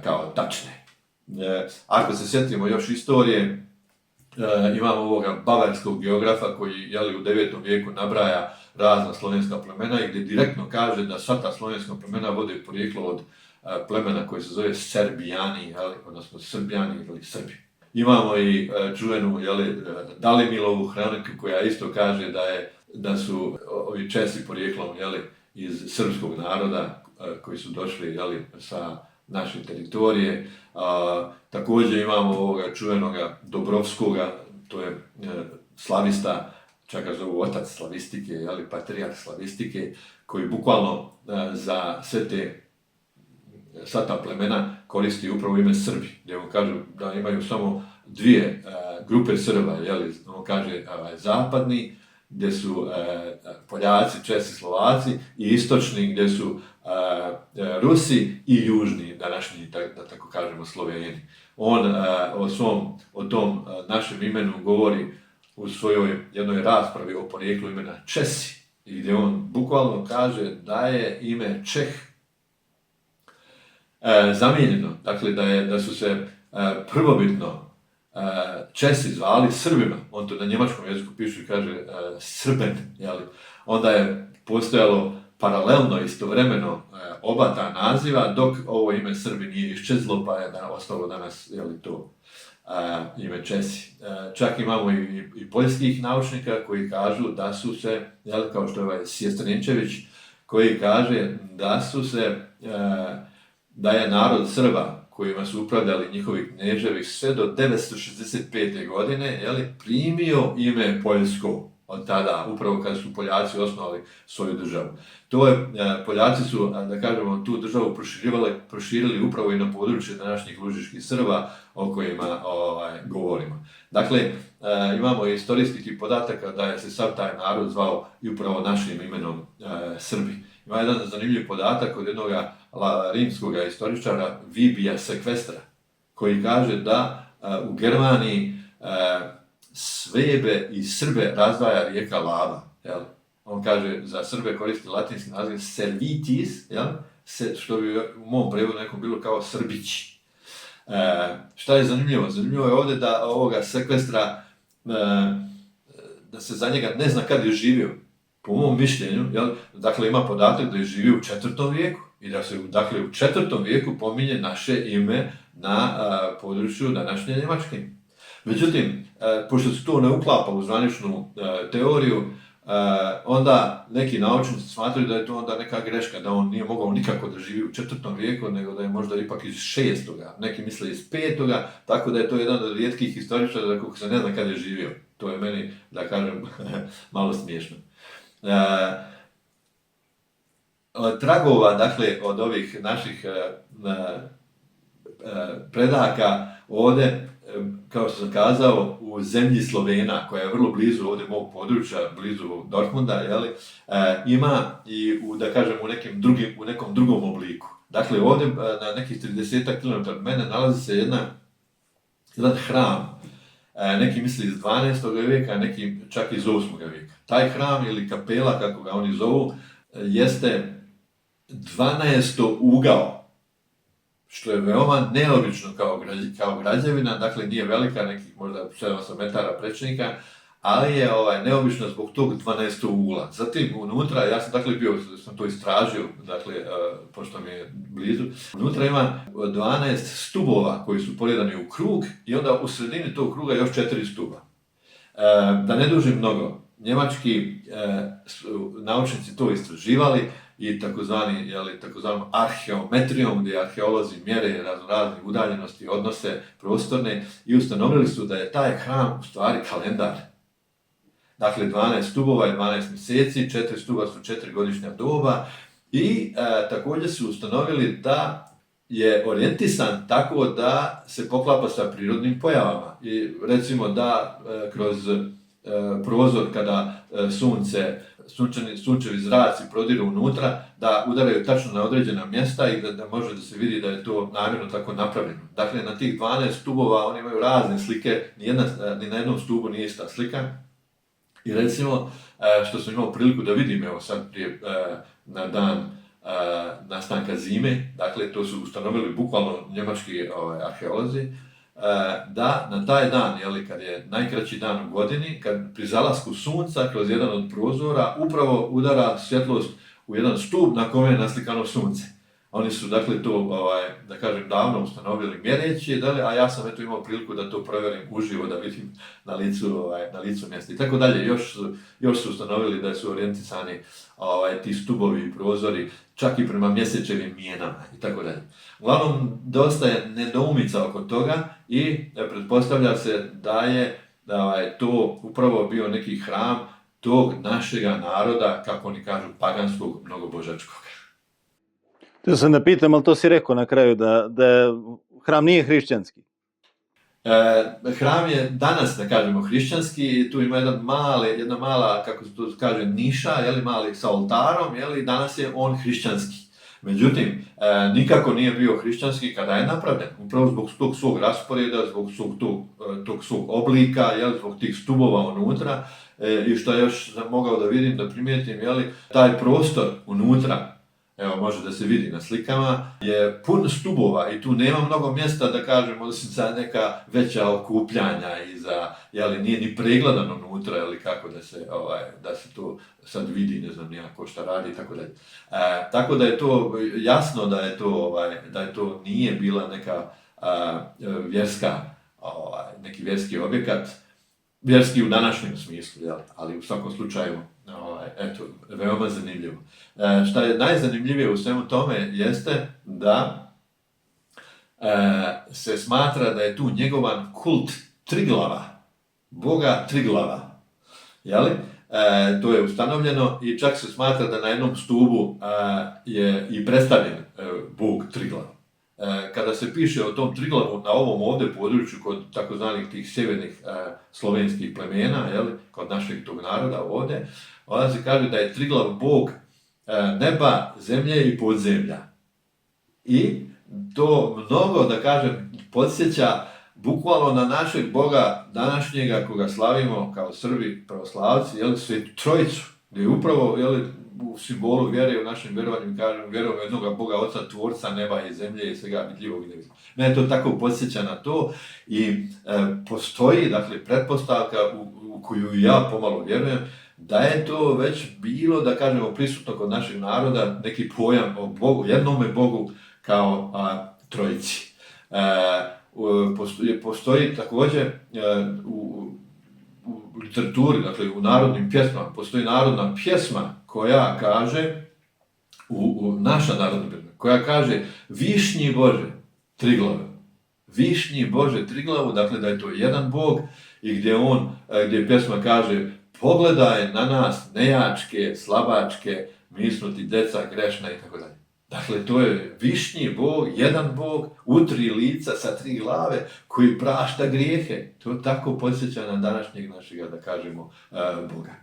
kao tačne. Ako se sjetimo još istorije, imamo ovoga bavarskog geografa koji u 9. vijeku nabraja razna slovenska plemena i gdje direktno kaže da sva ta slovenska plemena vode porijeklo od plemena koje se zove Serbijani, odnosno Srbijani ili Srbi. Imamo i čuvenu Dalimilovu hroniku koja isto kaže da su ovi Česi porijeklom iz srpskog naroda koji su došli sa naše teritorije. Također imamo ovoga čuvenoga Dobrovskoga, to je slavista, čak ga zovu otac slavistike, patrijarh slavistike, koji bukvalno za sva ta plemena koristi upravo ime Srbi, gdje on kaže da imaju samo dvije grupe Srba, on kaže zapadni, gdje su Poljaci, Česi, Slovaci, i istočni, gdje su Rusi, i južni, današnji, da tako kažemo, Sloveni. On o tom našem imenu govori u svojoj jednoj raspravi o porijeklu imena Česi, gdje on bukvalno kaže da je ime Čeh zamijenjeno, dakle da su se prvobitno Česi zvali Srbima, on to na njemačkom jeziku piše i kaže Srben, onda je postojalo paralelno, istovremeno oba ta naziva, dok ovo ime Srbi nije iščezlo, pa je ostalo danas to ime Česi. Čak imamo i poljskih naučnika koji kažu da su se, kao što je Sjestrenčević, koji kaže da je narod Srba kojima su upravljali njihovi knježevi sve do 965. godine, primio ime Poljsko od tada, upravo kada su Poljaci osnovali svoju državu. Poljaci su, da kažemo, tu državu proširili upravo i na područje današnjih lužičkih Srba o kojima govorimo. Dakle, imamo istorijskih podataka da je se sav taj narod zvao i upravo našim imenom Srbi. Ima jedan zanimljiv podatak od jednog rimskog istoričara Vibija Sekvestra, koji kaže da u Germaniji Svebe i Srbe razdvaja rijeka Laba. On kaže, za Srbe koristi latinski naziv Servitis, što bi u mom prevodu nekom bilo kao Srbić. Šta je zanimljivo? Zanimljivo je ovdje da ovoga Sekvestra, da se za njega ne zna kad je živio. Po mom mišljenju, dakle ima podatak da je živio u 4. vijeku i da se u 4. vijeku pominje naše ime na području današnje Njemačke. Međutim, pošto se to ne uklapa u zvaničnu teoriju, onda neki naučnici smatraju da je to onda neka greška, da on nije mogao nikako da živi u 4. vijeku, nego da je možda ipak iz 6. Neki misle iz 5. Tako da je to jedan od rijetkih historičara kako se ne zna kad je živio. To je meni, da kažem, malo smiješno. Tragova, dakle, od ovih naših predaka ovdje, kao što sam kazao, u zemlji Slovena, koja je vrlo blizu ovdje mog područja, blizu Dortmunda, ima i u nekom drugom obliku. Dakle, ovdje na nekih 30 km od mene nalazi se jedan hram, neki misli iz 12. vijeka, neki čak iz 8. vijeka. Taj hram ili kapela, kako ga oni zovu, jeste 12. ugao, što je veoma neobično kao građevina, dakle nije velika, nekih možda 7-8 metara prečnika, ali je neobično zbog tog 12 ugla. Zatim unutra, ja sam dakle bio, sam to istražio, dakle, pošto mi je blizu, unutra ima 12 stubova koji su poredani u krug i onda u sredini tog kruga još 4 stuba. Da ne dužim mnogo, njemački naučnici to istraživali i takozvanom arheometrijom, gdje arheolozi mjere razne udaljenosti, odnose prostorne i ustanovili su da je taj hram u stvari kalendar. Dakle, 12 stubova je 12 mjeseci, 4 stuba su 4 godišnja doba i također su ustanovili da je orijentisan tako da se poklapa sa prirodnim pojavama. I recimo da kroz prozor kada sunčevi zraci prodiru unutra, da udaraju tačno na određena mjesta i da može da se vidi da je to namjerno tako napravljeno. Dakle, na tih 12 stubova oni imaju razne slike, ni na jednom stubu nije ista slika. I recimo, što sam imao priliku da vidim, evo sad prije na dan nastanka zime, dakle to su ustanovili bukvalno njemački arheolozi, da na taj dan, kad je najkraći dan u godini, kad pri zalasku sunca kroz jedan od prozora upravo udara svjetlost u jedan stup na kome je naslikano sunce. Oni su dakle to, da kažem, davno ustanovili mjereći, a ja sam imao priliku da to provjerim uživo, da vidim na licu mjesta. I tako dalje, još su ustanovili da su orijentisani ti stubovi i prozori, čak i prema mjesečevim mijenama i tako dalje. Uglavnom, dosta je nedoumica oko toga i pretpostavlja se da je to upravo bio neki hram tog našega naroda, kako oni kažu, paganskog, mnogobožačkog. Htio sam da pitam, ali to si rekao na kraju, da hram nije hrišćanski. Hram je danas, da kažemo, hrišćanski i tu ima jedna mala, kako se to kaže, niša, mali sa oltarom, danas je on hrišćanski. Međutim, nikako nije bio hrišćanski kada je napravljen. Upravo zbog tog svog rasporeda, zbog tog svog oblika, zbog tih stubova unutra. I što još sam mogao da vidim, da primijetim, taj prostor unutra, evo može da se vidi na slikama, je pun stubova i tu nema mnogo mjesta, da kažemo, za neka veća okupljanja i nije ni pregledan unutra, kako da se to sad vidi, ne znam nijako šta radi i tako dalje. Tako da je to jasno da to nije bila neka neki vjerski objekat, vjerski u današnjem smislu, ali u svakom slučaju, veoma zanimljivo. Šta je najzanimljivije u svemu tome jeste da se smatra da je tu njegovan kult Triglava, boga Triglava. To je ustanovljeno i čak se smatra da na jednom stubu je i predstavljen bog Triglav. Kada se piše o tom Triglavu na ovom ovdje području kod takozvanih tih sjevernih slovenskih plemena, kod našeg tog naroda ovdje, onda se kaže da je Triglav bog neba, zemlje i podzemlja. I to mnogo, da kažem, podsjeća bukvalno na našeg Boga današnjega, koga slavimo kao Srbi, pravoslavci, Svetu Trojicu, gdje je upravo, u simbolu vjere, u našem vjerovanju, kažem, vjerujemo jednog Boga Oca, Tvorca neba i zemlje i svega vidljivog i nevidljivog. Mene to tako podsjeća na to i postoji, dakle, pretpostavka u koju ja pomalo vjerujem, da je to već bilo, da kažemo, prisutno kod našeg naroda, neki pojam o Bogu, jednome Bogu kao Trojici. Postoji također u literaturi, dakle u narodnim pjesmama, postoji narodna pjesma koja kaže, naša narodna pjesma, koja kaže Višnji Bože Triglave. Višnji Bože Triglavu, dakle da je to jedan Bog i gdje pjesma kaže pogledaj na nas nejačke, slabačke, mi smo ti deca grešna i tako dalje. Dakle, to je višnji Bog, jedan Bog, u 3 lica sa 3 glave, koji prašta grijehe. To tako podsjeća na današnjeg našega, da kažemo, Boga.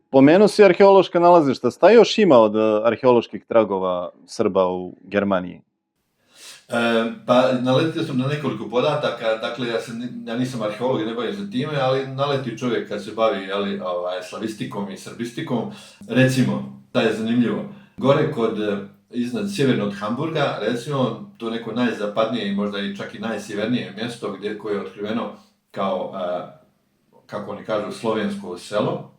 Pomenuo si arheološka nalazišta. Šta još ima od arheoloških tragova Srba u Germaniji? Pa naletio sam na nekoliko podataka, dakle ja nisam arheolog i ne bavim se time, ali naleti čovjek kad se bavi slavistikom i srbistikom. Recimo, da je zanimljivo, gore iznad sjeverno od Hamburga, recimo to neko najzapadnije i možda i čak i najsjevernije mjesto koje je otkriveno kao kako oni kažu, slovensko selo,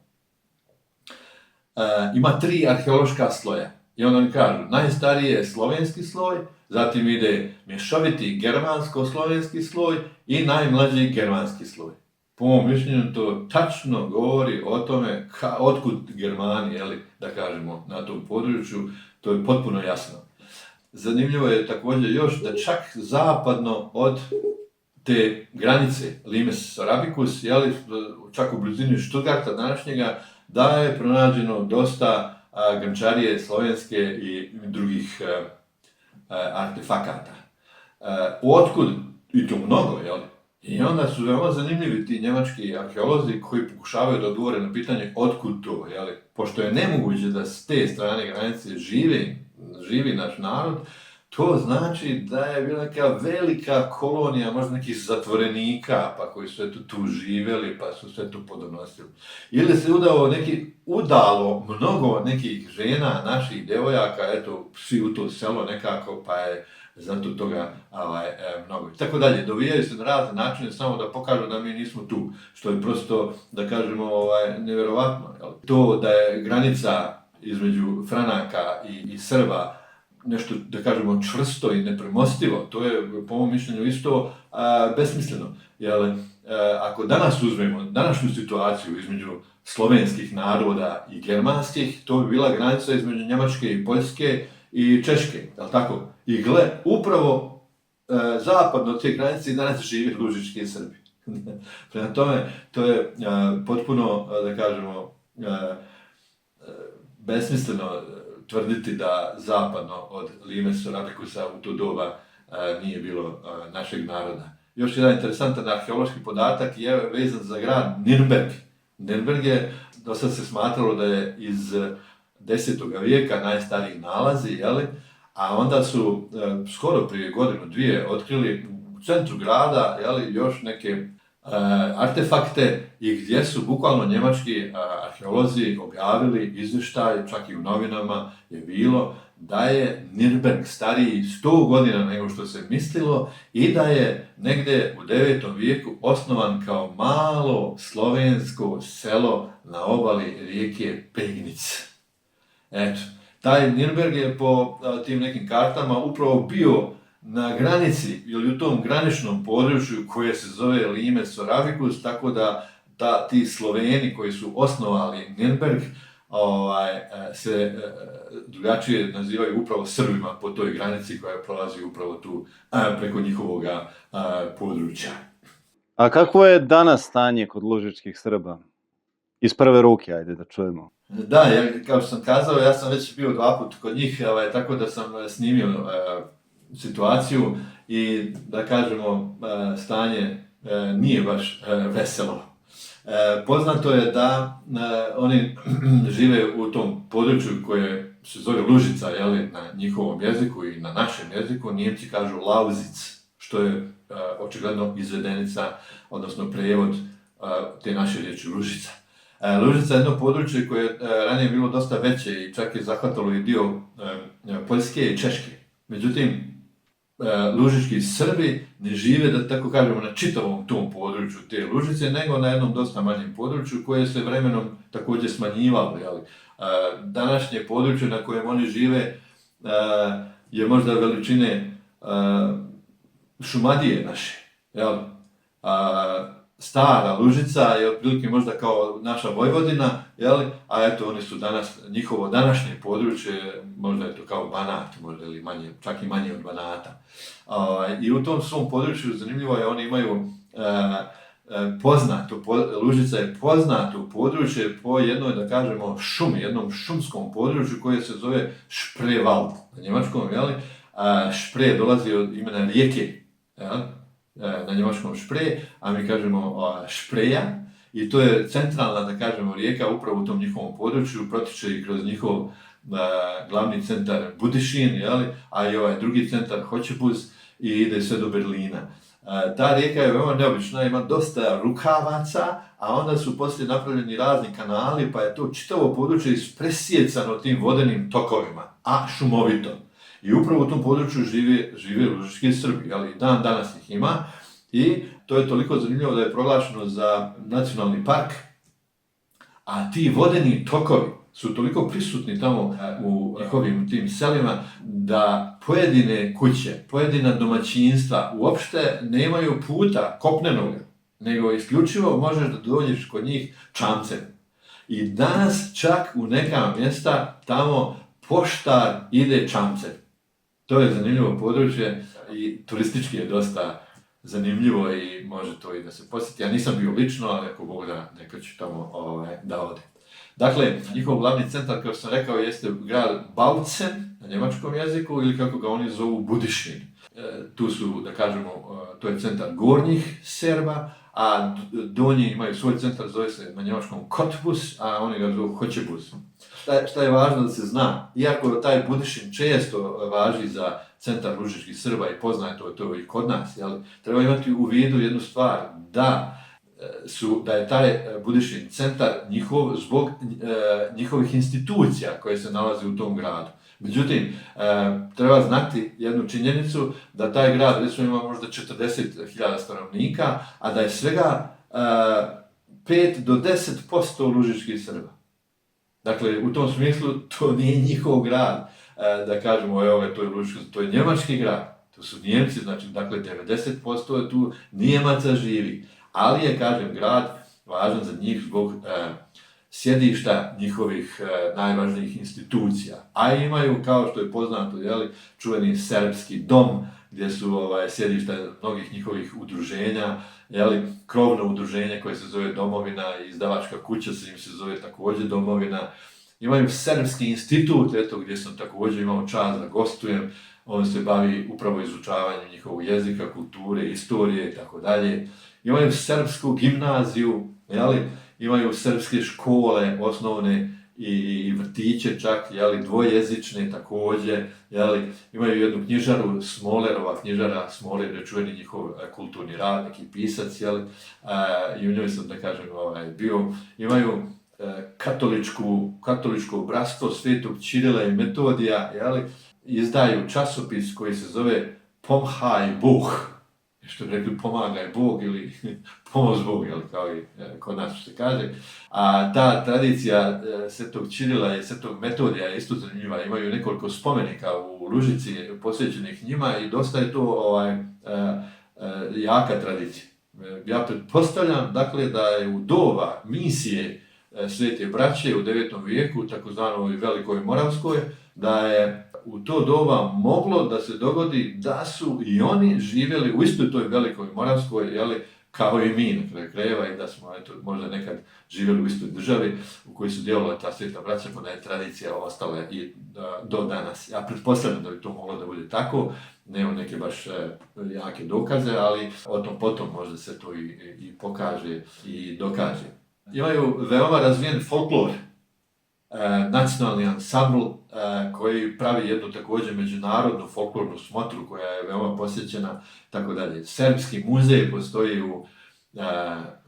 ima 3 arheološka sloja. I onda oni kažu, najstariji je slovenski sloj, zatim ide mješoviti germansko-slovenski sloj i najmlađi germanski sloj. Po mom mišljenju to tačno govori o tome otkud Germani, da kažemo, na tom području, to je potpuno jasno. Zanimljivo je također još da čak zapadno od te granice Limes Arabicus, čak u blizini Stuttgarta današnjega, da je pronađeno dosta grnčarije slovenske i drugih artefakata. Otkud? I to mnogo, I onda su veoma zanimljivi ti njemački arheolozi koji pokušavaju da odgovore na pitanje otkud to, Pošto je nemoguće da s te strane granice živi naš narod, to znači da je bila neka velika kolonija, možda nekih zatvorenika, pa koji su tu živjeli, pa su sve to podonosili. Ili se udalo mnogo nekih žena, naših devojaka, svi u to selo nekako, pa je zato toga mnogo. Tako dalje, dovijaju se na razne načine samo da pokažu da mi nismo tu, što je prosto, da kažemo, nevjerovatno. To da je granica između Franaka i Srba nešto, da kažemo, čvrsto i nepremostivo, to je, po mom mišljenju, isto besmisleno. Ako danas uzmemo današnju situaciju između slovenskih naroda i germanskih, to bi bila granica između Njemačke i Poljske i Češke, tako? I gle, upravo zapadno od te granice danas žive lužički Srbi. Prema tome, to je potpuno, da kažemo, besmisleno tvrditi da zapadno od Limes Arabicusa u to doba nije bilo našeg naroda. Još jedan interesantan arheološki podatak je vezan za grad Nürnberg. Nürnberg je, dosad se smatralo da je iz 10. vijeka najstariji nalazi, a onda su skoro prije godinu, dvije otkrili u centru grada još neke artefakte i gdje su bukvalno njemački arheolozi objavili izvještaj, čak i u novinama je bilo, da je Nürnberg stariji 100 godina nego što se mislilo i da je negdje u 9. vijeku osnovan kao malo slovensko selo na obali rijeke Pegnitz. Eto, taj Nürnberg je po tim nekim kartama upravo bio na granici ili u tom graničnom području koje se zove Limes Arabicus, tako da ti Sloveni koji su osnovali Nürnberg se drugačije nazivaju upravo Srbima po toj granici koja prolazi upravo tu preko njihovog područja. A kakvo je danas stanje kod lužičkih Srba? Iz prve ruke, ajde da čujemo. Da, kao što sam kazao, ja sam već bio 2 puta kod njih, tako da sam snimio situaciju i da kažemo stanje nije baš veselo. Poznato je da oni žive u tom području koje se zove Lužica, na njihovom jeziku i na našem jeziku, Nijemci kažu Lausitz, što je očigledno izvedenica, odnosno prijevod te naše riječi Lužica. Lužica je jedno područje koje je ranije bilo dosta veće i čak je zahvatalo i dio Poljske i Češke. Međutim, lužički Srbi ne žive, da tako kažemo, na čitavom tom području te Lužice, nego na jednom dosta manjem području koje se vremenom također smanjivalo. Današnje područje na kojem oni žive je možda veličine Šumadije naše. Stara Lužica je otprilike možda kao naša Vojvodina, a eto oni su danas, njihovo današnje područje, možda je to kao Banat, možda ili manje, čak i manje od Banata. I u tom svom području, zanimljivo je, oni imaju Lužica je poznato područje po jednoj, da kažemo, šumi, jednom šumskom području koje se zove Spreewald na njemačkom, Spree dolazi od imena rijeke, na njemačkom Spree, a mi kažemo Spreja, i to je centralna, da kažemo, rijeka upravo u tom njihovom području, protiče i kroz njihov glavni centar Budišin, a i ovaj drugi centar Hoćebuz i ide sve do Berlina. Ta rijeka je veoma neobična, ima dosta rukavaca, a onda su poslije napravljeni razni kanali, pa je to čitavo područje ispresjecano tim vodenim tokovima, a šumovito. I upravo u tom području žive lužički Srbi, dan danas ih ima. I to je toliko zanimljivo da je proglašeno za nacionalni park, a ti vodeni tokovi su toliko prisutni tamo u njihovim tim selima da pojedine kuće, pojedina domaćinstva uopšte nemaju puta kopnenog, nego isključivo možeš da dođeš kod njih čamcem. I danas čak u neka mjesta tamo poštar ide čamcem. To je zanimljivo područje i turistički je dosta zanimljivo i može to i da se posjeti. Ja nisam bio lično, ali ako Bog da, neka ću tamo da ode. Dakle, njihov glavni centar, kao što sam rekao, jeste grad Bautzen na njemačkom jeziku ili kako ga oni zovu Budišin. Tu su, da kažemo, to je centar gornjih Serba, a donji imaju svoj centar, zove se na njemačkom Cottbus, a oni ga zovu Hoćebus. Šta je važno da se zna, iako taj Budišin često važi za centar lužičkih Srba i poznato je to i kod nas, jel? Treba imati u vidu jednu stvar, da je taj Budišin centar njihov zbog njihovih institucija koje se nalaze u tom gradu. Međutim, treba znati jednu činjenicu da taj grad recimo ima možda 40.000 stanovnika, a da je svega 5 do 10% lužičkih Srba. Dakle, u tom smislu to nije njihov grad, da kažemo, evo to je lužički, to je njemački grad, to su Njemci, znači, dakle, 90% je tu Nijemaca živi, ali je, kažem, grad važan za njih zbog sjedišta njihovih najvažnijih institucija. A imaju, kao što je poznato, čuveni serbski dom, gdje su sjedišta mnogih njihovih udruženja, krovno udruženje koje se zove Domovina, izdavačka kuća im se zove također Domovina. Imaju serbski institut, gdje sam također imao čast da gostujem. On se bavi upravo izučavanjem njihovog jezika, kulture, istorije i tako dalje. Imaju srpsku gimnaziju, imaju srpske škole, osnovne i vrtiće čak, dvojezične također, imaju jednu knjižaru, Smolerova knjižara, Smoler je čuveni njihov kulturni radnik i pisac, i u njoj sam, da kažem, bio. Imaju katoličko bratstvo Svetog Čirila i Metodija, izdaju časopis koji se zove Pomhaj Bog, što bi rekli pomagaj Bog ili pomoz Bog, kao i kod nas se kaže. A ta tradicija Svetog Čirila i Svetog Metodija je isto zanimljiva. Imaju nekoliko spomenika u Lužici posvećenih njima i dosta je to jaka tradicija. Ja pretpostavljam, dakle, da je u doba misije Svete braće u 9. vijeku, takozvanoj Velikoj Moravskoj, da je u to doba moglo da se dogodi da su i oni živjeli u istoj toj Velikoj Moravskoj, kao i mi na kraju krajeva, i da smo možda nekad živjeli u istoj državi u kojoj su djelovala ta Sveta braća, pa da je tradicija ostala i do danas. Ja pretpostavljam da bi to moglo da bude tako, nema neke baš jake dokaze, ali o tom potom možda se to i pokaže i dokaže. Imaju veoma razvijen folklor, nacionalni ansambl koji pravi jednu također međunarodnu folklornu smotru koja je veoma posjećena, tako dalje. Serbski muzej postoji u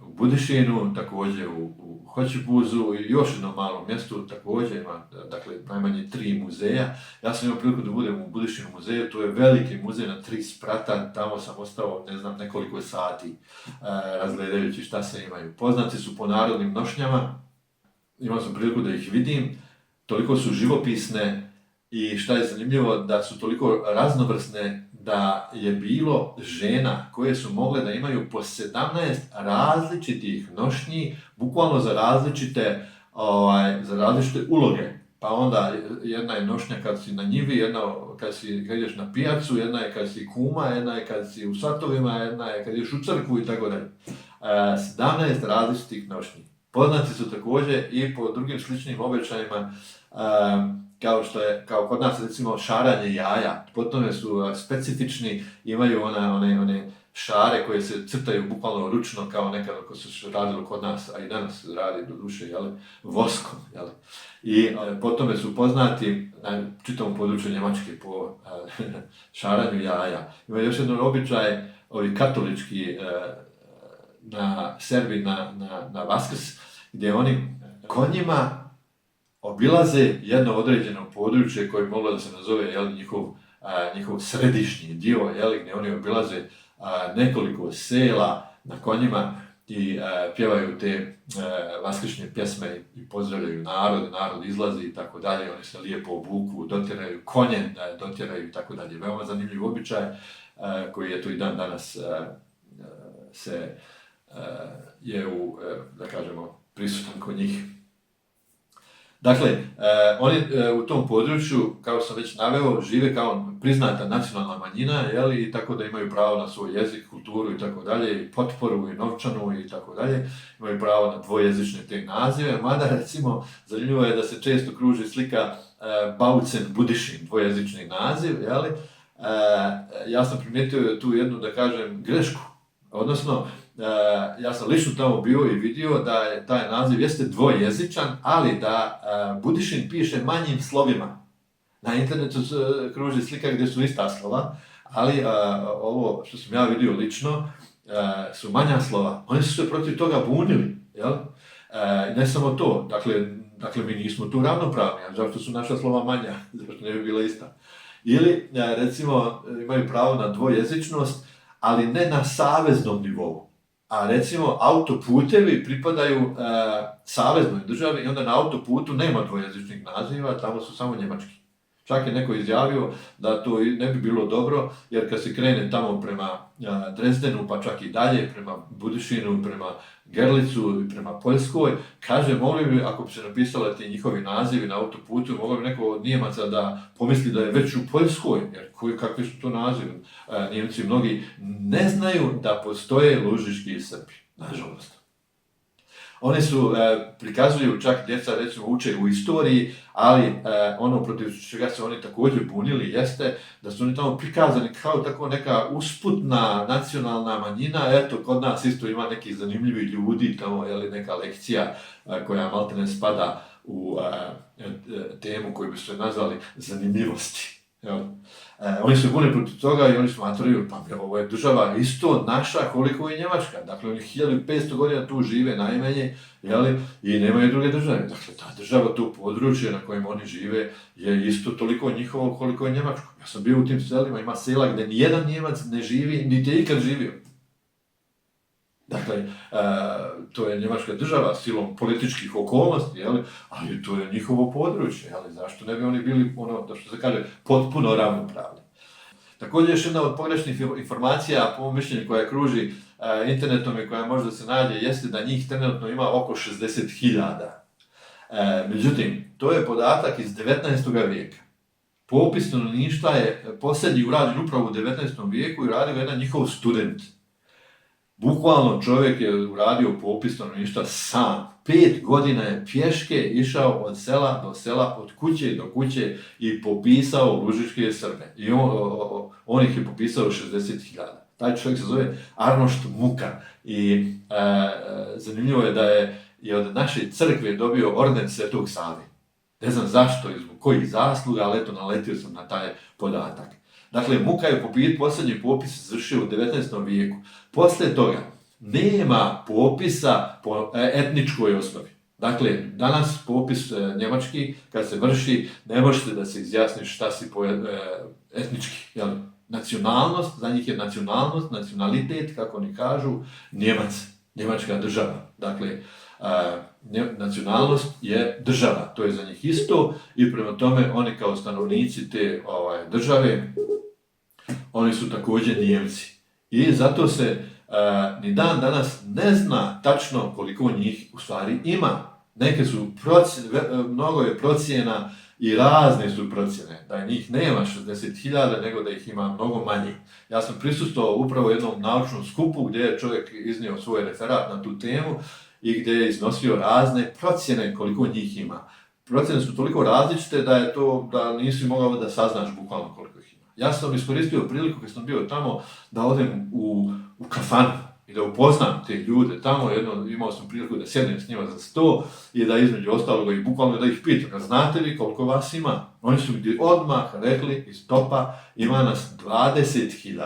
Budišinu, također u Hoćebuzu i još jednom malom mjestu također ima, dakle, najmanje 3 muzeja. Ja sam imao priliku da budem u Budišinu muzeju, to je veliki muzej na 3 sprata, tamo sam ostao, nekoliko sati razgledajući šta se imaju. Poznati su po narodnim nošnjama, imao sam priliku da ih vidim, toliko su živopisne i šta je zanimljivo, da su toliko raznovrsne da je bilo žena koje su mogle da imaju po 17 različitih nošnji, bukvalno za različite uloge. Pa onda jedna je nošnja kad si na njivi, jedna kad ideš na pijacu, jedna je kad si kuma, jedna je kad si u satovima, jedna je kad ideš u crkvu i tako dalje. 17 različitih nošnji. Poznati su također i po drugim sličnim običajima, kao kod nas recimo šaranje jaja. Potom su specifični, imaju one šare koje se crtaju bukvalno ručno kao nekada ko se radilo kod nas, a i danas radi do duše, voskom. I potom su poznati na čitavom području Njemačke po šaranju jaja. Ima još jedan običaj, ovi katolički Srbi na Vaskrs, gdje oni konjima obilaze jedno određeno područje koje bi moglo da se nazove njihov središnji dio, gdje oni obilaze nekoliko sela na konjima i pjevaju te vaskršnje pjesme i pozdravljaju narod izlazi i tako dalje, oni se lijepo obuku, dotjeraju konje, dotjeraju i tako dalje. Veoma zanimljiv običaj koji je tu i dan danas je da kažemo, prisutan kod njih. Dakle, oni u tom području, kao sam već naveo, žive kao priznata nacionalna manjina, i tako da imaju pravo na svoj jezik, kulturu i tako dalje, i potporu i novčanu i tako dalje, imaju pravo na dvojezične te nazive, mada recimo zanimljivo je da se često kruži slika Bautzen Budišin, dvojezični naziv, ja sam primijetio tu jednu, da kažem, grešku, odnosno ja sam lično tamo bio i vidio da je taj naziv jeste dvojezičan, ali da Budišin piše manjim slovima. Na internetu kruži slika gdje su ista slova, ali ovo što sam ja vidio lično su manja slova. Oni su se protiv toga bunili, jel? Ne samo to, dakle mi nismo tu ravnopravni, a zašto su naša slova manja, zašto ne bi bila ista. Ili recimo imaju pravo na dvojezičnost, ali ne na saveznom nivou. A recimo autoputevi pripadaju saveznoj državi i onda na autoputu nema dvojezičnih naziva, tamo su samo njemački. Čak je neko izjavio da to ne bi bilo dobro, jer kad se krene tamo prema Dresdenu, pa čak i dalje, prema Budišinu, prema Gerlicu i prema Poljskoj, kaže, mogli bi, ako bi se napisali ti njihovi nazivi na autoputu, mogli bi neko od Nijemaca da pomisli da je već u Poljskoj, jer kakvi su to nazivi. Nijemci mnogi ne znaju da postoje lužički Srbi, nažalost. Oni su, prikazuju, čak djeca recimo uče u istoriji, ali ono protiv čega se oni također bunili jeste da su oni tamo prikazani kao tako neka usputna nacionalna manjina, eto kod nas isto ima neki zanimljivi ljudi, tamo je neka lekcija koja maltene spada u temu koju bi se nazvali zanimljivosti. Oni se bune protiv toga i oni smatraju, pa ovo je država isto naša koliko i Njemačka. Dakle, oni 1500 godina tu žive najmanje, i nemaju druge države. Dakle, ta država, to područje na kojem oni žive je isto toliko njihovo koliko i Njemačko. Ja sam bio u tim selima, ima sela gdje nijedan Njemac ne živi, niti je ikad živio. Dakle, to je Njemačka država silom političkih okolnosti, ali to je njihovo područje, zašto ne bi oni bili, da što se kaže, potpuno ravnopravni. Također još jedna od pogrešnih informacija, po mom mišljenju, koja kruži internetom i koja možda se nađe, jeste da njih trenutno ima oko 60.000. Međutim, to je podatak iz 19. vijeka. Popis stanovništva je posljednji urađen upravo u 19. vijeku i radio jedan njihov student. Bukvalno čovjek je uradio popis stanovništva sam. 5 godina je pješke išao od sela do sela, od kuće do kuće i popisao lužičke Srbe. I on ih je popisao 60.000. Taj čovjek se zove Arnošt Mukar. I zanimljivo je da je od naše crkve dobio orden Svetog Save. Ne znam zašto i zbog kojih zasluga, ali eto naletio sam na taj podatak. Dakle, Muka je posljednji popis izvršio u 19. vijeku. Poslije toga nema popisa po etničkoj osnovi. Dakle, danas popis njemački, kad se vrši, ne možete da se izjasniš šta si po etnički. Nacionalnost, za njih je nacionalnost, nacionalitet, kako oni kažu, Njemac, njemačka država. Dakle, nacionalnost je država, to je za njih isto i prema tome oni kao stanovnici te države, oni su također Nijemci. I zato se ni dan danas ne zna tačno koliko njih u stvari ima. Neke su mnogo je procjena i razne su procjene, da njih nema 60.000, nego da ih ima mnogo manje. Ja sam prisustvovao upravo jednom naučnom skupu gdje je čovjek iznio svoj referat na tu temu i gdje je iznosio razne procjene koliko njih ima. Procjene su toliko različite da nisi mogao da saznaš bukvalno koliko ih ima. Ja sam iskoristio priliku kad sam bio tamo da odem u kafanu i da upoznam te ljude tamo. Imao sam priliku da sjednem s njima za sto i da između ostalog i bukvalno da ih pitam, znate li koliko vas ima? Oni su mi odmah rekli iz topa, ima nas 20.000.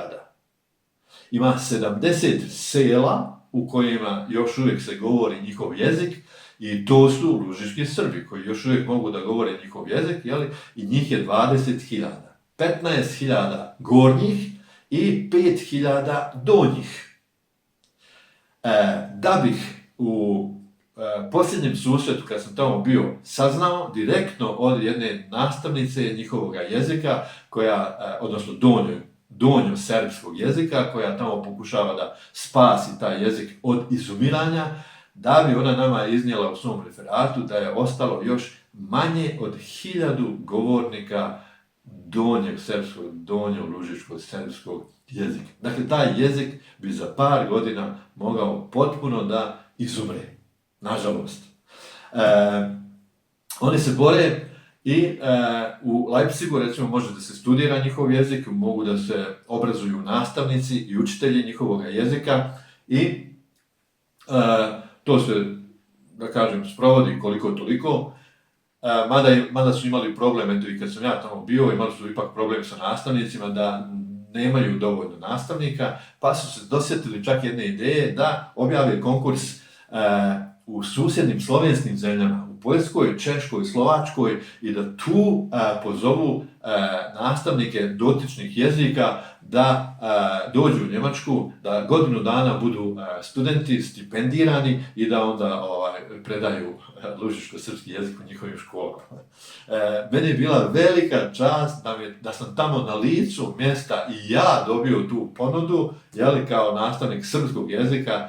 Ima 70 sela u kojima još uvijek se govori njihov jezik i to su lužički Srbi koji još uvijek mogu da govore njihov jezik, i njih je 20.000. 15.000 gornjih i 5000 donjih. Da bih u posljednjem susretu, kad sam tamo bio, saznao direktno od jedne nastavnice njihovog jezika, odnosno donjo serbskog jezika, koja tamo pokušava da spasi taj jezik od izumiranja, da bi ona nama iznijela u svom referatu da je ostalo još manje od 1000 govornika donjeg srpskog, donjo-lužičkog srpskog jezika. Dakle, taj jezik bi za par godina mogao potpuno da izumre. Nažalost. Oni se bore i u Leipzigu, recimo, može da se studira njihov jezik, mogu da se obrazuju nastavnici i učitelji njihovog jezika i to se, da kažem, sprovodi koliko toliko, mada su imali problem, eto i kad sam ja tamo bio, imali su ipak problem sa nastavnicima da nemaju dovoljno nastavnika, pa su se dosjetili čak jedne ideje da objave konkurs u susjednim slovenskim zemljama, u Poljskoj, Češkoj, Slovačkoj, i da tu pozovu nastavnike dotičnih jezika da dođu u Njemačku, da godinu dana budu studenti stipendirani i da onda predaju lužičko-srpski jezik u njihovim školama. Meni je bila velika čast da sam tamo na licu mjesta i ja dobio tu ponudu, kao nastavnik srpskog jezika,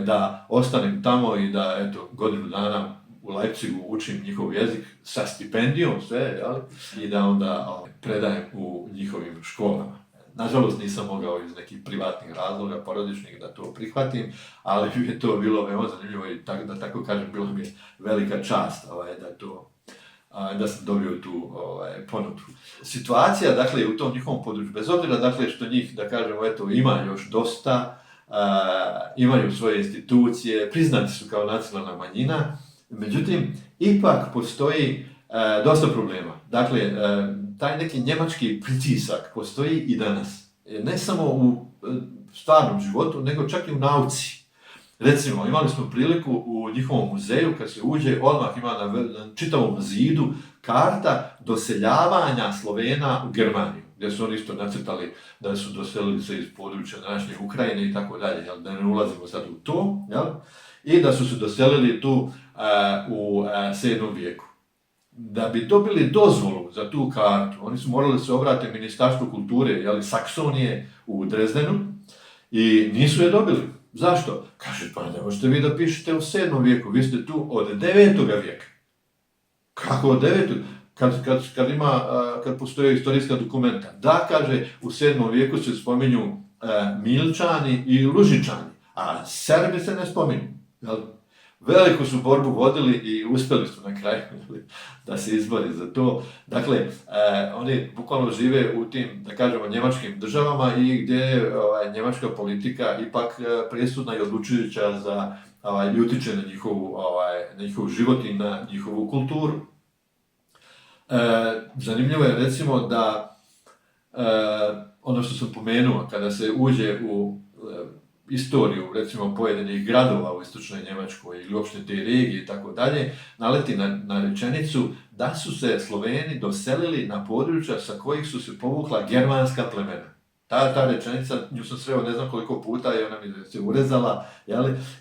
da ostanem tamo i da eto, godinu dana u Leipzigu učim njihov jezik sa stipendijom, sve, i da onda predajem u njihovim školama. Nažalost nisam mogao iz nekih privatnih razloga, porodičnih, da to prihvatim, ali mi je to bilo veoma zanimljivo i da tako kažem, bila mi je velika čast da sam dobio tu ponudu. Situacija, dakle, u tom njihovom području, bez obzira, dakle, što njih, da kažemo, eto, ima još dosta, imaju svoje institucije, priznati su kao nacionalna manjina, međutim, ipak postoji dosta problema. Dakle, taj neki njemački pritisak postoji i danas. Ne samo u stvarnom životu, nego čak i u nauci. Recimo, imali smo priliku u njihovom muzeju, kad se uđe, odmah ima na čitavom zidu karta doseljavanja Slovena u Germaniju, gdje su oni isto nacrtali da su doselili se iz područja današnje Ukrajine i tako dalje, da ne ulazimo sad u to, i da su se doselili tu u 7. vijeku. Da bi dobili dozvolu za tu kartu, oni su morali se obratiti Ministarstvu kulture, Saksonije u Drezdenu, i nisu je dobili. Zašto? Kaže, pa ne možete vi da pišete u 7. vijeku, vi ste tu od 9. vijeka. Kako od 9. Kad postoje istorijska dokumenta? Da, kaže, u 7. vijeku se spominju Milčani i Lužičani, a Srbi se ne spominju. Veliku su borbu vodili i uspjeli su na kraju da se izbori za to. Dakle, oni bukvalno žive u tim, da kažemo, njemačkim državama i gdje je njemačka politika ipak presudna i odlučujuća za i utiče na njihov život i na njihovu kulturu. Zanimljivo je, recimo, da ono što sam pomenuo, kada se uđe u istoriju, recimo, pojedinih gradova u istočnoj Njemačkoj ili uopšte te regije i tako dalje, naleti na rečenicu da su se Sloveni doselili na područja sa kojih su se povukla germanska plemena. Ta rečenica, nju sam sreo ne znam koliko puta i ona mi se urezala,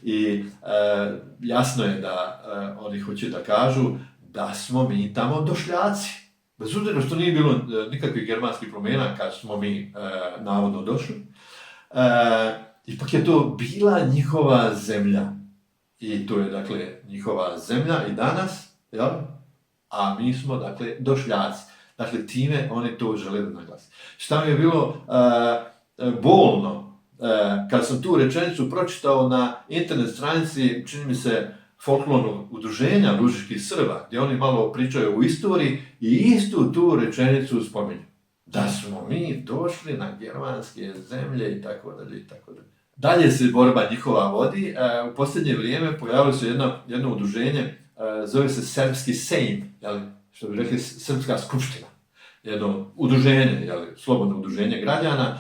i jasno je da oni hoće da kažu da smo mi tamo došljaci. Bez obzira što nije bilo nikakvih germanskih promjena kad smo mi navodno došli, ipak je to bila njihova zemlja. I to je, dakle, njihova zemlja i danas, a mi smo, dakle, došljaci. Dakle, time oni to žele da naglasi. Šta mi je bilo bolno, kad sam tu rečenicu pročitao na internet stranici, čini mi se, folklornog udruženja lužičkih Srba, gdje oni malo pričaju o istoriji i istu tu rečenicu spominju. Da smo mi došli na germanske zemlje i tako dalje i tako dalje. Dalje se borba njihova vodi. U posljednje vrijeme pojavilo se jedno udruženje, zove se Srpski Sejm, što bi rekli Srpska skupština. Jedno udruženje, slobodno udruženje građana,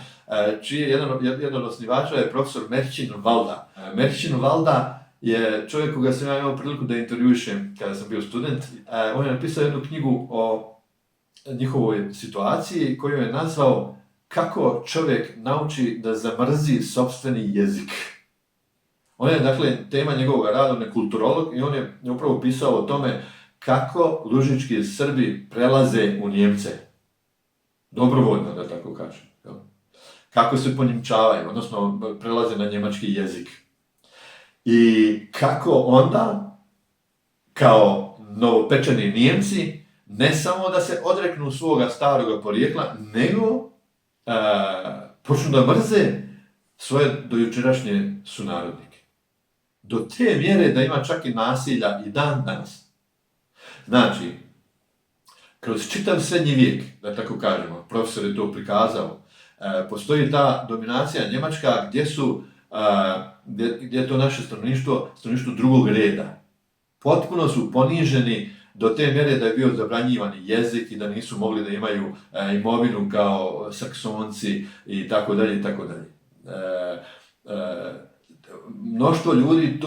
čiji jedan od osnivača je profesor Merčin Valda. Merčin Valda je čovjek koga sam ja imao priliku da intervjušem kada sam bio student. On je napisao jednu knjigu o njihovoj situaciji koju je nazvao kako čovjek nauči da zamrzi sopstveni jezik. On je, dakle, tema njegovog rada, on je kulturolog i on je upravo pisao o tome kako lužički Srbi prelaze u Njemce. Dobrovoljno, da tako kažem. Kako se ponjemčavaju, odnosno prelaze na njemački jezik. I kako onda, kao novopečeni Nijemci, ne samo da se odreknu svoga staroga porijekla, nego počnu da mrze svoje dojučerašnje sunarodnike. Do te mjere da ima čak i nasilja i dan danas. Znači, kroz čitav srednji vijek, da tako kažemo, profesor je to prikazao, postoji ta dominacija njemačka gdje je to naše stanovništvo drugog reda. Potpuno su poniženi do te mjere da je bio zabranjivan jezik i da nisu mogli da imaju imovinu kao Saksonci i tako dalje i tako dalje. Mnoštvo ljudi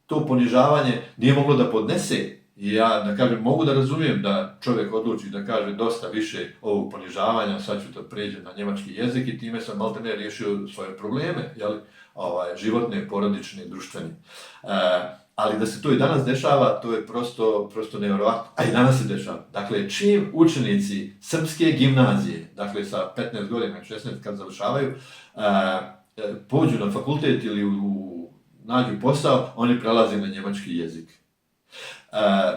to ponižavanje nije moglo da podnese. I ja, da kažem, mogu da razumijem da čovjek odluči da kaže dosta više ovog ponižavanja, sad ću da pređem na njemački jezik i time sam maltene riješio svoje probleme, životne, porodične, društvene. Ali da se to i danas dešava, to je prosto nevjerovatno. A i danas se dešava. Dakle, čim učenici srpske gimnazije, dakle sa 15 godina, 16 kad završavaju, pođu na fakultet ili nađu posao, oni prelaze na njemački jezik.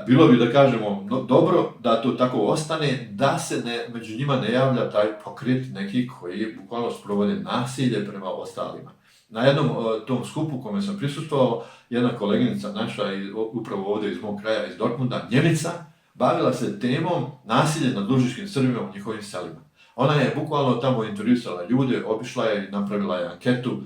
Bilo bi, da kažemo, dobro da to tako ostane, da se među njima ne javlja taj pokret neki koji bukvalno sprovode nasilje prema ostalima. Na jednom tom skupu kome sam prisustvovao, jedna koleginica naša, upravo ovdje iz mog kraja, iz Dortmunda, Njemica, bavila se temom nasilje nad lužičkim Srbima u njihovim selima. Ona je bukvalno tamo intervjuisala ljude, obišla je i napravila je anketu,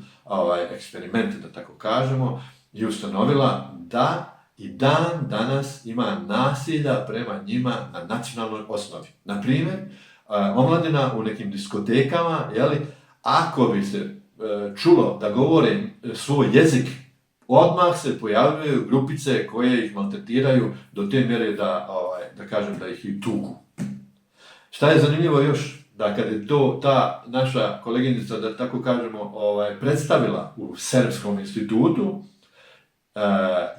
eksperimente, da tako kažemo, i ustanovila da i dan danas ima nasilja prema njima na nacionalnoj osnovi. Naprimjer, omladina u nekim diskotekama, ako bi se čulo da govore svoj jezik, odmah se pojavljaju grupice koje ih maltretiraju do te mjere da kažem da ih i tuku. Šta je zanimljivo još? Da kad je to ta naša koleginica, da tako kažemo, predstavila u Serbskom institutu,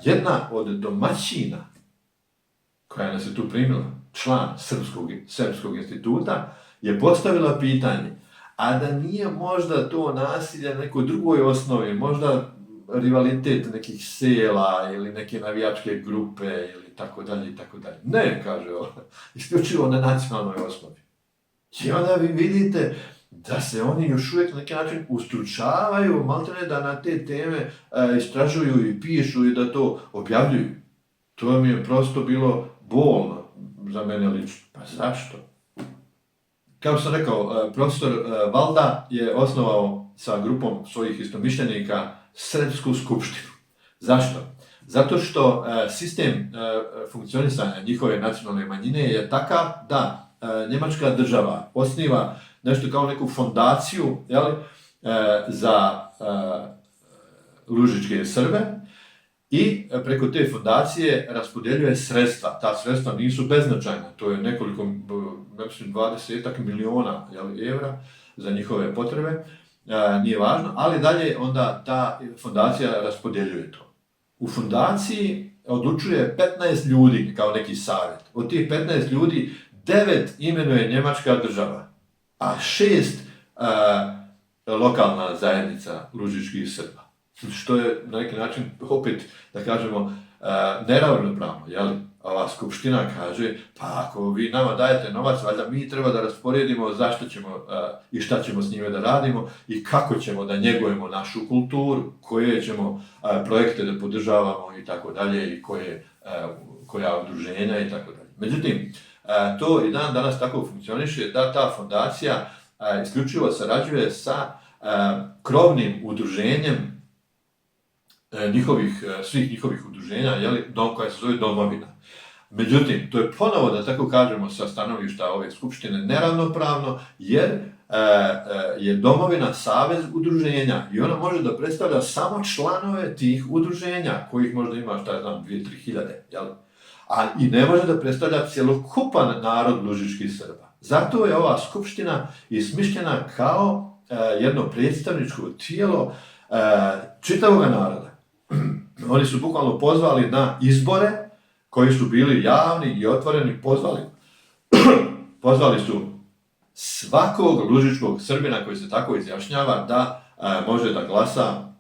jedna od domaćina koja nas je tu primila, član Srpskog instituta, je postavila pitanje, a da nije možda to nasilje na nekoj drugoj osnovi, možda rivalitet nekih sela ili neke navijačke grupe ili tako dalje i tako dalje. Ne, kaže isključivo na nacionalnoj osnovi. I onda vi vidite da se oni još uvijek na neki način ustručavaju, maltene da na te teme istražuju i pišu i da to objavljuju. To mi je prosto bilo bolno za mene lično. Pa zašto? Kao što sam rekao, profesor Valda je osnovao sa grupom svojih istomišljenika Srpsku skupštinu. Zašto? Zato što sistem funkcionisanja njihove nacionalne manjine je takav da Njemačka država osniva nešto kao neku fondaciju za lužičke Srbe i preko te fondacije raspodjeljuje sredstva. Ta sredstva nisu beznačajna, to je nekoliko, mislim, 20 miliona evra za njihove potrebe, nije važno, ali dalje onda ta fondacija raspodjeljuje to. U fondaciji odlučuje 15 ljudi kao neki savjet. Od tih 15 ljudi 9 imenuje Njemačka država, a 6 lokalna zajednica lužičkih Srba. Što je na neki način opet, da kažemo, neravnopravno, Ova skupština kaže, pa ako vi nama dajete novac, valjda mi treba da rasporedimo zašto ćemo i šta ćemo s njime da radimo i kako ćemo da njegujemo našu kulturu, koje ćemo projekte da podržavamo i tako dalje i koja udruženja i tako dalje. Međutim, to i dan danas tako funkcioniše da ta fondacija isključivo sarađuje sa krovnim udruženjem svih njihovih udruženja, koja se zove Domovina. Međutim, to je ponovo, da tako kažemo, sa stanovišta ove skupštine neravnopravno, jer je Domovina savez udruženja i ona može da predstavlja samo članove tih udruženja, kojih možda ima, 2-3 hiljade, a i ne može da predstavlja cjelokupan narod lužičkih Srba. Zato je ova skupština i smišljena kao jedno predstavničko tijelo čitavog naroda. Oni su bukvalno pozvali na izbore koji su bili javni i otvoreni, pozvali su svakog lužičkog Srbina koji se tako izjašnjava da može da glasa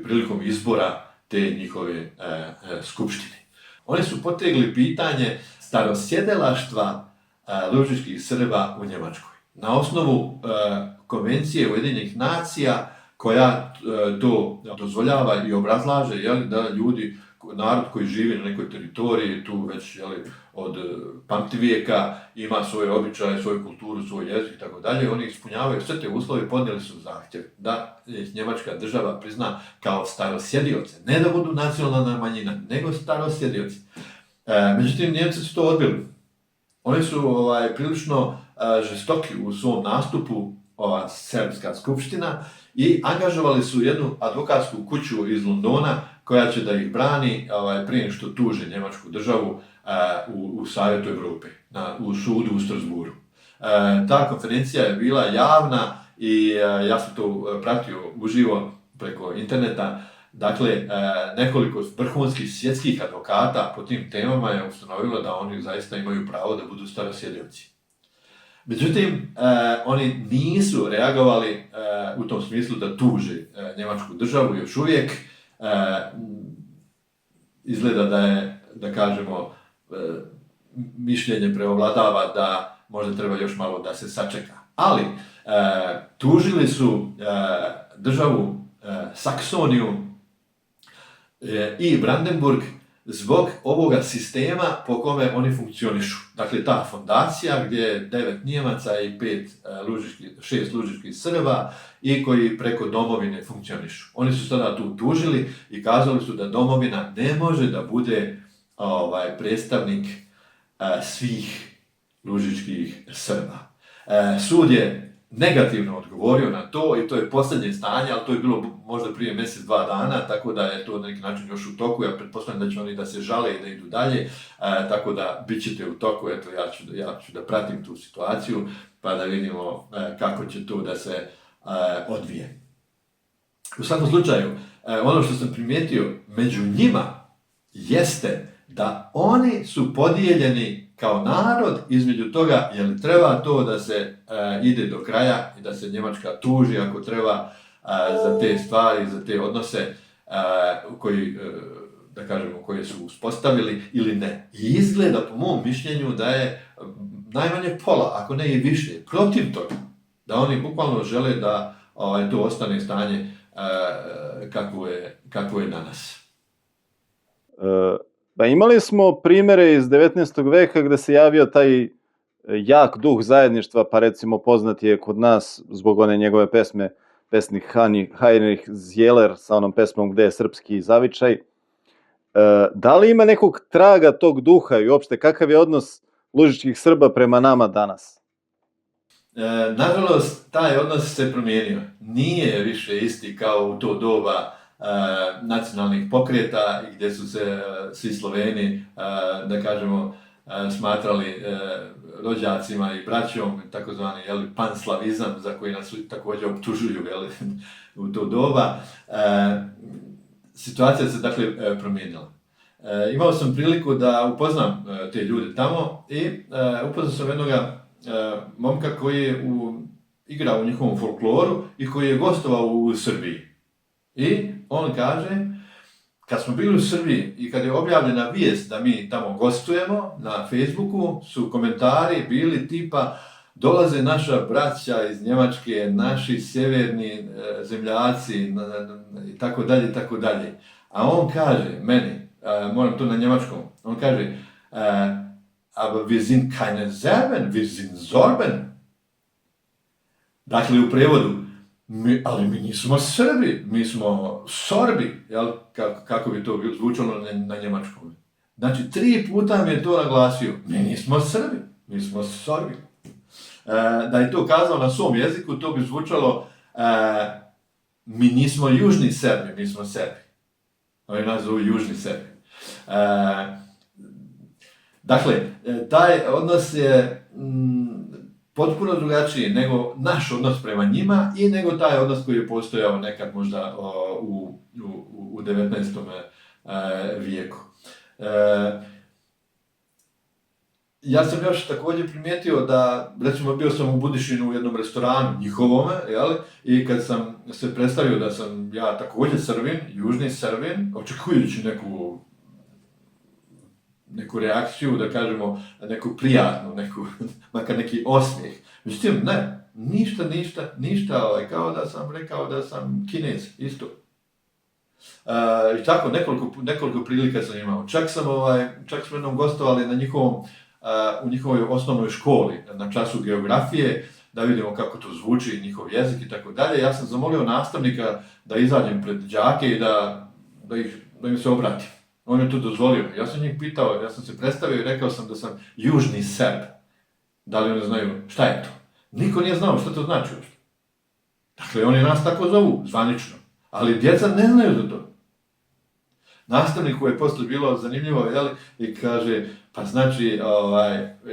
prilikom izbora te njihove skupštine. Oni su potegli pitanje starosjedelaštva lužičkih Srba u Njemačkoj. Na osnovu konvencije Ujedinjenih nacija koja to dozvoljava i obrazlaže da ljudi, narod koji živi na nekoj teritoriji, tu već od pamtivijeka, ima svoje običaje, svoju kulturu, svoj jezik i tako dalje, oni ispunjavaju sve te uslove i podnijeli su zahtjev da njemačka država prizna kao starosjedioce. Ne da budu nacionalna manjina, nego starosjedioci. Međutim, Njemci su to odbili. Oni su prilično žestoki u svom nastupu, ova Srpska skupština, i angažovali su jednu advokatsku kuću iz Londona koja će da ih brani prije što tuže njemačku državu u Savjetu Evrope, u sudu u Strasburu. Ta konferencija je bila javna i ja sam to pratio uživo preko interneta. Dakle, nekoliko vrhunskih svjetskih advokata po tim temama je ustanovilo da oni zaista imaju pravo da budu starosjedioci. Međutim, oni nisu reagovali u tom smislu da tuže njemačku državu još uvijek. Izgleda da je, da kažemo, mišljenje preovladava da možda treba još malo da se sačeka. Ali tužili su državu Saksoniju i Brandenburg zbog ovoga sistema po kome oni funkcionišu. Dakle, ta fondacija gdje je 9 Nijemaca i 6 lužičkih Srba i koji preko domovine funkcionišu. Oni su sada tu tužili i kazali su da domovina ne može da bude predstavnik svih lužičkih Srba. Sud je negativno odgovorio na to i to je posljednje stanje, ali to je bilo možda prije mjesec, 2 dana, tako da je to na neki način još u toku. Ja pretpostavljam da će oni da se žale i da idu dalje, tako da bit ćete u toku. Eto, ja ću da pratim tu situaciju pa da vidimo kako će to da se odvije. U svakom slučaju, ono što sam primijetio među njima jeste da oni su podijeljeni kao narod između toga je li treba to da se ide do kraja i da se Njemačka tuži ako treba za te stvari, za te odnose koje su uspostavili ili ne. I izgleda po mom mišljenju da je najmanje pola, ako ne i više, protiv toga. Da oni bukvalno žele da to ostane stanje kakvo je danas. Pa imali smo primere iz 19. veka gde se javio taj jak duh zajedništva, pa recimo poznat je kod nas zbog one njegove pesnik Heinrich Zieler sa onom pesmom Gde je srpski zavičaj. Da li ima nekog traga tog duha i uopšte kakav je odnos lužičkih Srba prema nama danas? Nažalost, taj odnos se promijenio. Nije više isti kao u to doba nacionalnih pokreta gdje su se svi Sloveni, da kažemo, smatrali rođacima i braćom, takozvani panslavizam za koji nas također optužuju u to doba. Situacija se dakle promijenila. Imao sam priliku da upoznam te ljude tamo i upoznao sam jednog momka koji je igrao u njihovom folkloru i koji je gostovao u Srbiji. I on kaže, kad smo bili u Srbiji i kad je objavljena vijest da mi tamo gostujemo na Facebooku, su komentari bili tipa dolaze naša braća iz Njemačke, naši sjeverni zemljaci i tako dalje i tako dalje. A on kaže meni, moram to na njemačkom, on kaže aber wir sind keine Serben, wir sind Sorben. Dakle, u prevodu, ali mi nismo Srbi, mi smo Sorbi, jel? Kako bi to zvučalo na njemačkom. Znači, 3 puta mi je to naglasio, mi nismo Srbi, mi smo Sorbi. Da je to kazao na svom jeziku, to bi zvučalo, mi nismo južni Srbi, mi smo Srbi. Oni nas zovu južni Srbi. Dakle, taj odnos je potpuno drugačiji nego naš odnos prema njima i nego taj odnos koji je postojao nekad možda u 19. vijeku. Ja sam još također primijetio da, recimo, bio sam u Budišinu u jednom restoranu njihovome, jel? I kad sam se predstavio da sam ja također Srbin, južni Srbin, očekujući neku reakciju, da kažemo, neku prijatnu, makar neki osmijeh. Međutim, ne, ništa, kao da sam rekao da sam Kinez, isto. I tako, nekoliko prilika sam imao. Čak smo jednom gostovali u njihovoj osnovnoj školi, na času geografije, da vidimo kako to zvuči, njihov jezik i tako dalje. Ja sam zamolio nastavnika da izađem pred đake i da im se obratim. On je to dozvolio. Ja sam njih pitao, ja sam se predstavio i rekao sam da sam južni Serb. Da li oni znaju šta je to? Niko nije znao šta to znači uopšte. Dakle, oni nas tako zovu, zvanično. Ali djeca ne znaju za to. Nastavniku je poslije bilo zanimljivo, jel? I kaže, pa znači,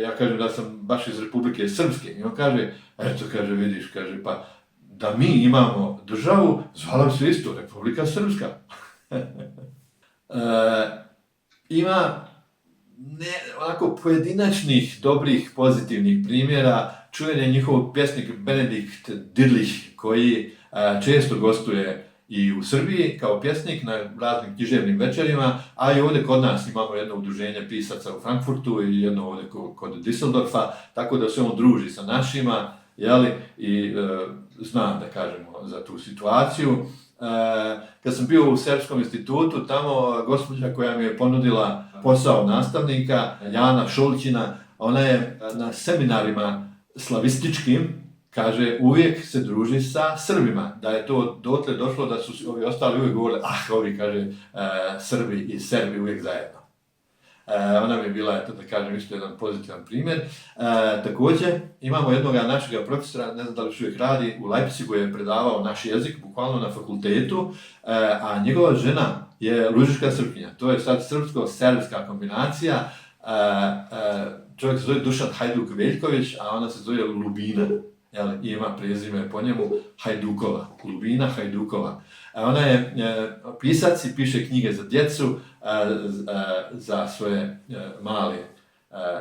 ja kažem da sam baš iz Republike Srpske. I on kaže, eto, kaže, vidiš, kaže, pa da mi imamo državu, zvala bi se isto Republika Srpska. Ima onako pojedinačnih, dobrih, pozitivnih primjera. Čuven je njihov pjesnik Benedikt Dirlić, koji često gostuje i u Srbiji kao pjesnik na raznim književnim večerima, a i ovdje kod nas imamo jedno udruženje pisaca u Frankfurtu i jedno ovdje kod Düsseldorfa, tako da se on druži sa našima, jeli, i znam, da kažemo, za tu situaciju. Kad sam bio u Serbskom institutu, tamo gospođa koja mi je ponudila posao nastavnika, Jana Šolčina, ona je na seminarima slavističkim, kaže, uvijek se druži sa Srbima, da je to dotle došlo da su ovi ostali uvijek govorili, ovi, kaže, Srbi i Serbi uvijek zajedno. Ona mi je bila, eto da kažem, isto jedan pozitivan primjer. Također, imamo jednog našeg profesora, ne znam da li još uvijek radi, u Leipzigu je predavao naš jezik, bukvalno na fakultetu, a njegova žena je lužička Srpkinja. To je sad srpsko-serbska kombinacija. Čovjek se zove Dušan Hajduk Veljković, a ona se zove Lubina. I ima prezime po njemu Hajdukova, Lubina Hajdukova. Ona je pisac i piše knjige za djecu, za svoje male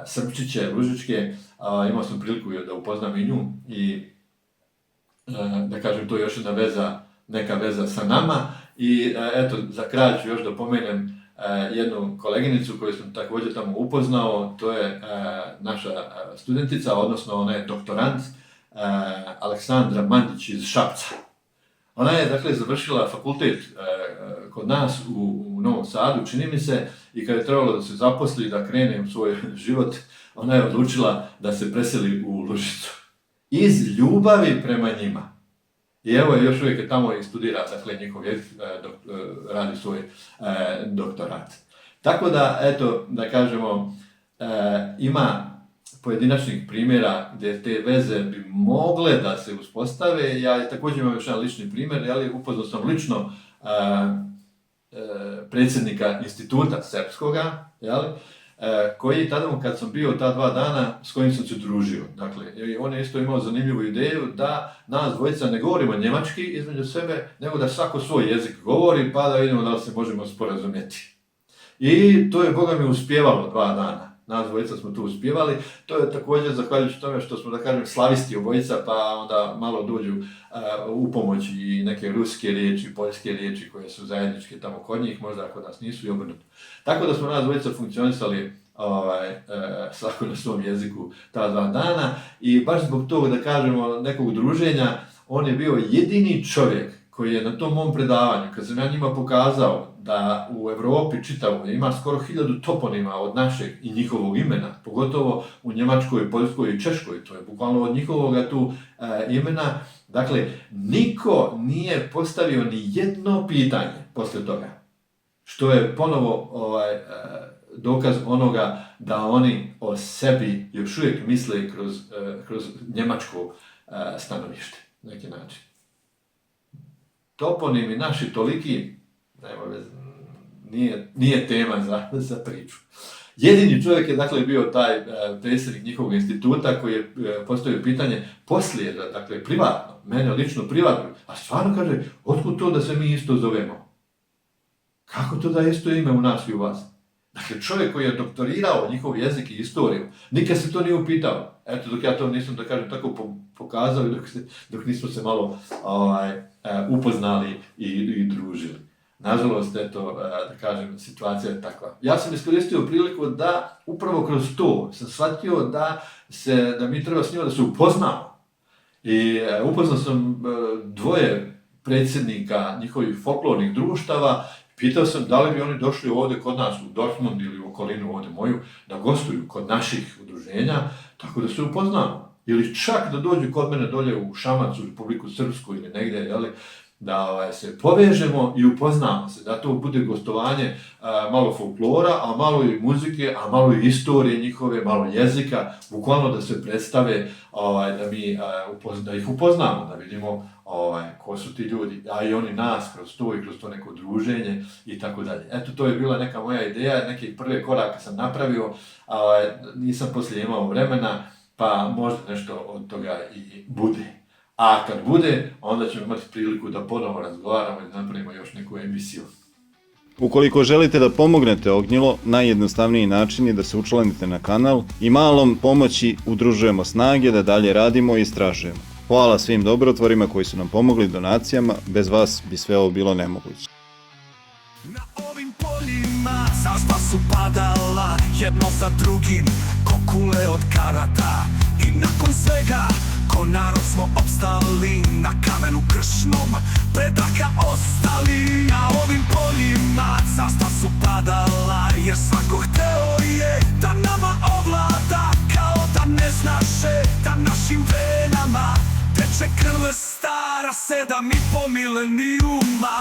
Srpčiće, lužičke. Imao sam priliku da upoznam i nju i da kažem, to je još neka veza sa nama. I eto, za kraj ću još da pomenem jednu koleginicu koju sam također tamo upoznao, to je naša studentica, odnosno ona je doktorant, Aleksandra Mandić iz Šapca. Ona je, dakle, završila fakultet kod nas u Novom Sadu, čini mi se, i kad je trebalo da se zaposli, da krene u svoj život, ona je odlučila da se preseli u Lužicu. Iz ljubavi prema njima. I evo, još uvijek je tamo i studira, dakle, njihov jezik, radi svoj doktorat. Tako da, eto, da kažemo, ima pojedinačnih primjera gdje te veze bi mogle da se uspostave. Ja također imam još jedan lični primjer, upoznao sam lično predsjednika instituta srpskoga, koji tada, kad sam bio ta 2 dana, s kojim sam se družio. Dakle, on je isto imao zanimljivu ideju da nas dvojica ne govorimo njemački između sebe, nego da svako svoj jezik govori, pa da vidimo da li se možemo sporazumjeti. I to je, Boga mi, uspjevalo 2 dana. Nas dvojica smo tu uspjevali. To je također zahvaljujući tome što smo, da kažem, slavisti obojica, pa onda malo dođu u pomoć i neke ruske riječi, poljske riječi koje su zajedničke tamo kod njih, možda kod nas nisu i obrnuto. Tako da smo nas dvojica funkcionisali svako na svom jeziku ta 2 dana i baš zbog toga, da kažemo, nekog druženja, on je bio jedini čovjek koji je na tom mom predavanju, kad sam ja njima pokazao da u Europi čitavoj ima skoro 1000 toponima od našeg i njihovog imena, pogotovo u Njemačkoj, Poljskoj i Češkoj, to je bukvalno od njihovoga tu imena. Dakle, niko nije postavio ni jedno pitanje posle toga, što je ponovo dokaz onoga da oni o sebi još uvijek misle kroz njemačko stanovište, na neki način. Toponimi naši toliki, nije tema za priču. Jedini čovjek je dakle bio taj predsjednik njihovog instituta koji je postavio pitanje poslije, dakle privatno, mene lično privatno, a stvarno kaže, otkud to da se mi isto zovemo? Kako to da je isto ime u nas i u vas? Dakle, čovjek koji je doktorirao njihov jezik i istoriju, nikad se to nije upitao. Eto, dok ja to nisam, da kažem, tako pokazao i dok nismo se malo upoznali i družili. Nažalost, eto, da kažem, situacija je takva. Ja sam iskoristio priliku da upravo kroz to sam shvatio da mi treba s njima da se upoznamo. I upoznao sam dvoje predsjednika njihovih folklornih društava. Pitao sam da li bi oni došli ovdje kod nas u Dortmund ili u okolinu ovdje moju, da gostuju kod naših udruženja, tako da se upoznamo. Ili čak da dođu kod mene dolje u Šamac, u Republiku Srpsku ili negdje, jeli, da se povežemo i upoznamo se, da to bude gostovanje malo folklora, a malo i muzike, a malo i istorije njihove, malo jezika, bukvalno da se predstave, da ih upoznamo, da vidimo ko su ti ljudi, a i oni nas kroz to neko druženje i tako dalje. Eto, to je bila neka moja ideja, neke prve korake sam napravio, nisam poslije imao vremena, pa možda nešto od toga i bude. A kad bude, onda ćemo imati priliku da ponovo razgovaramo i napravimo još neku emisiju. Ukoliko želite da pomognete Ognjelo, najjednostavniji način je da se učlanite na kanal i malom pomoći udružujemo snage da dalje radimo i istražujemo. Hvala svim dobrotvorima koji su nam pomogli donacijama, bez vas bi sve ovo bilo nemoguće. Na ovim poljima zašta su padala jedno za drugim ko kule od karata. I nakon svega ko narod smo opstali na kamenu kršnom, predaka ostali. Na ovim poljima zašta su padala jer svako hteo je da nama ovlada, kao da ne znaše da našim venama teče krv stara 7,5 milenijuma.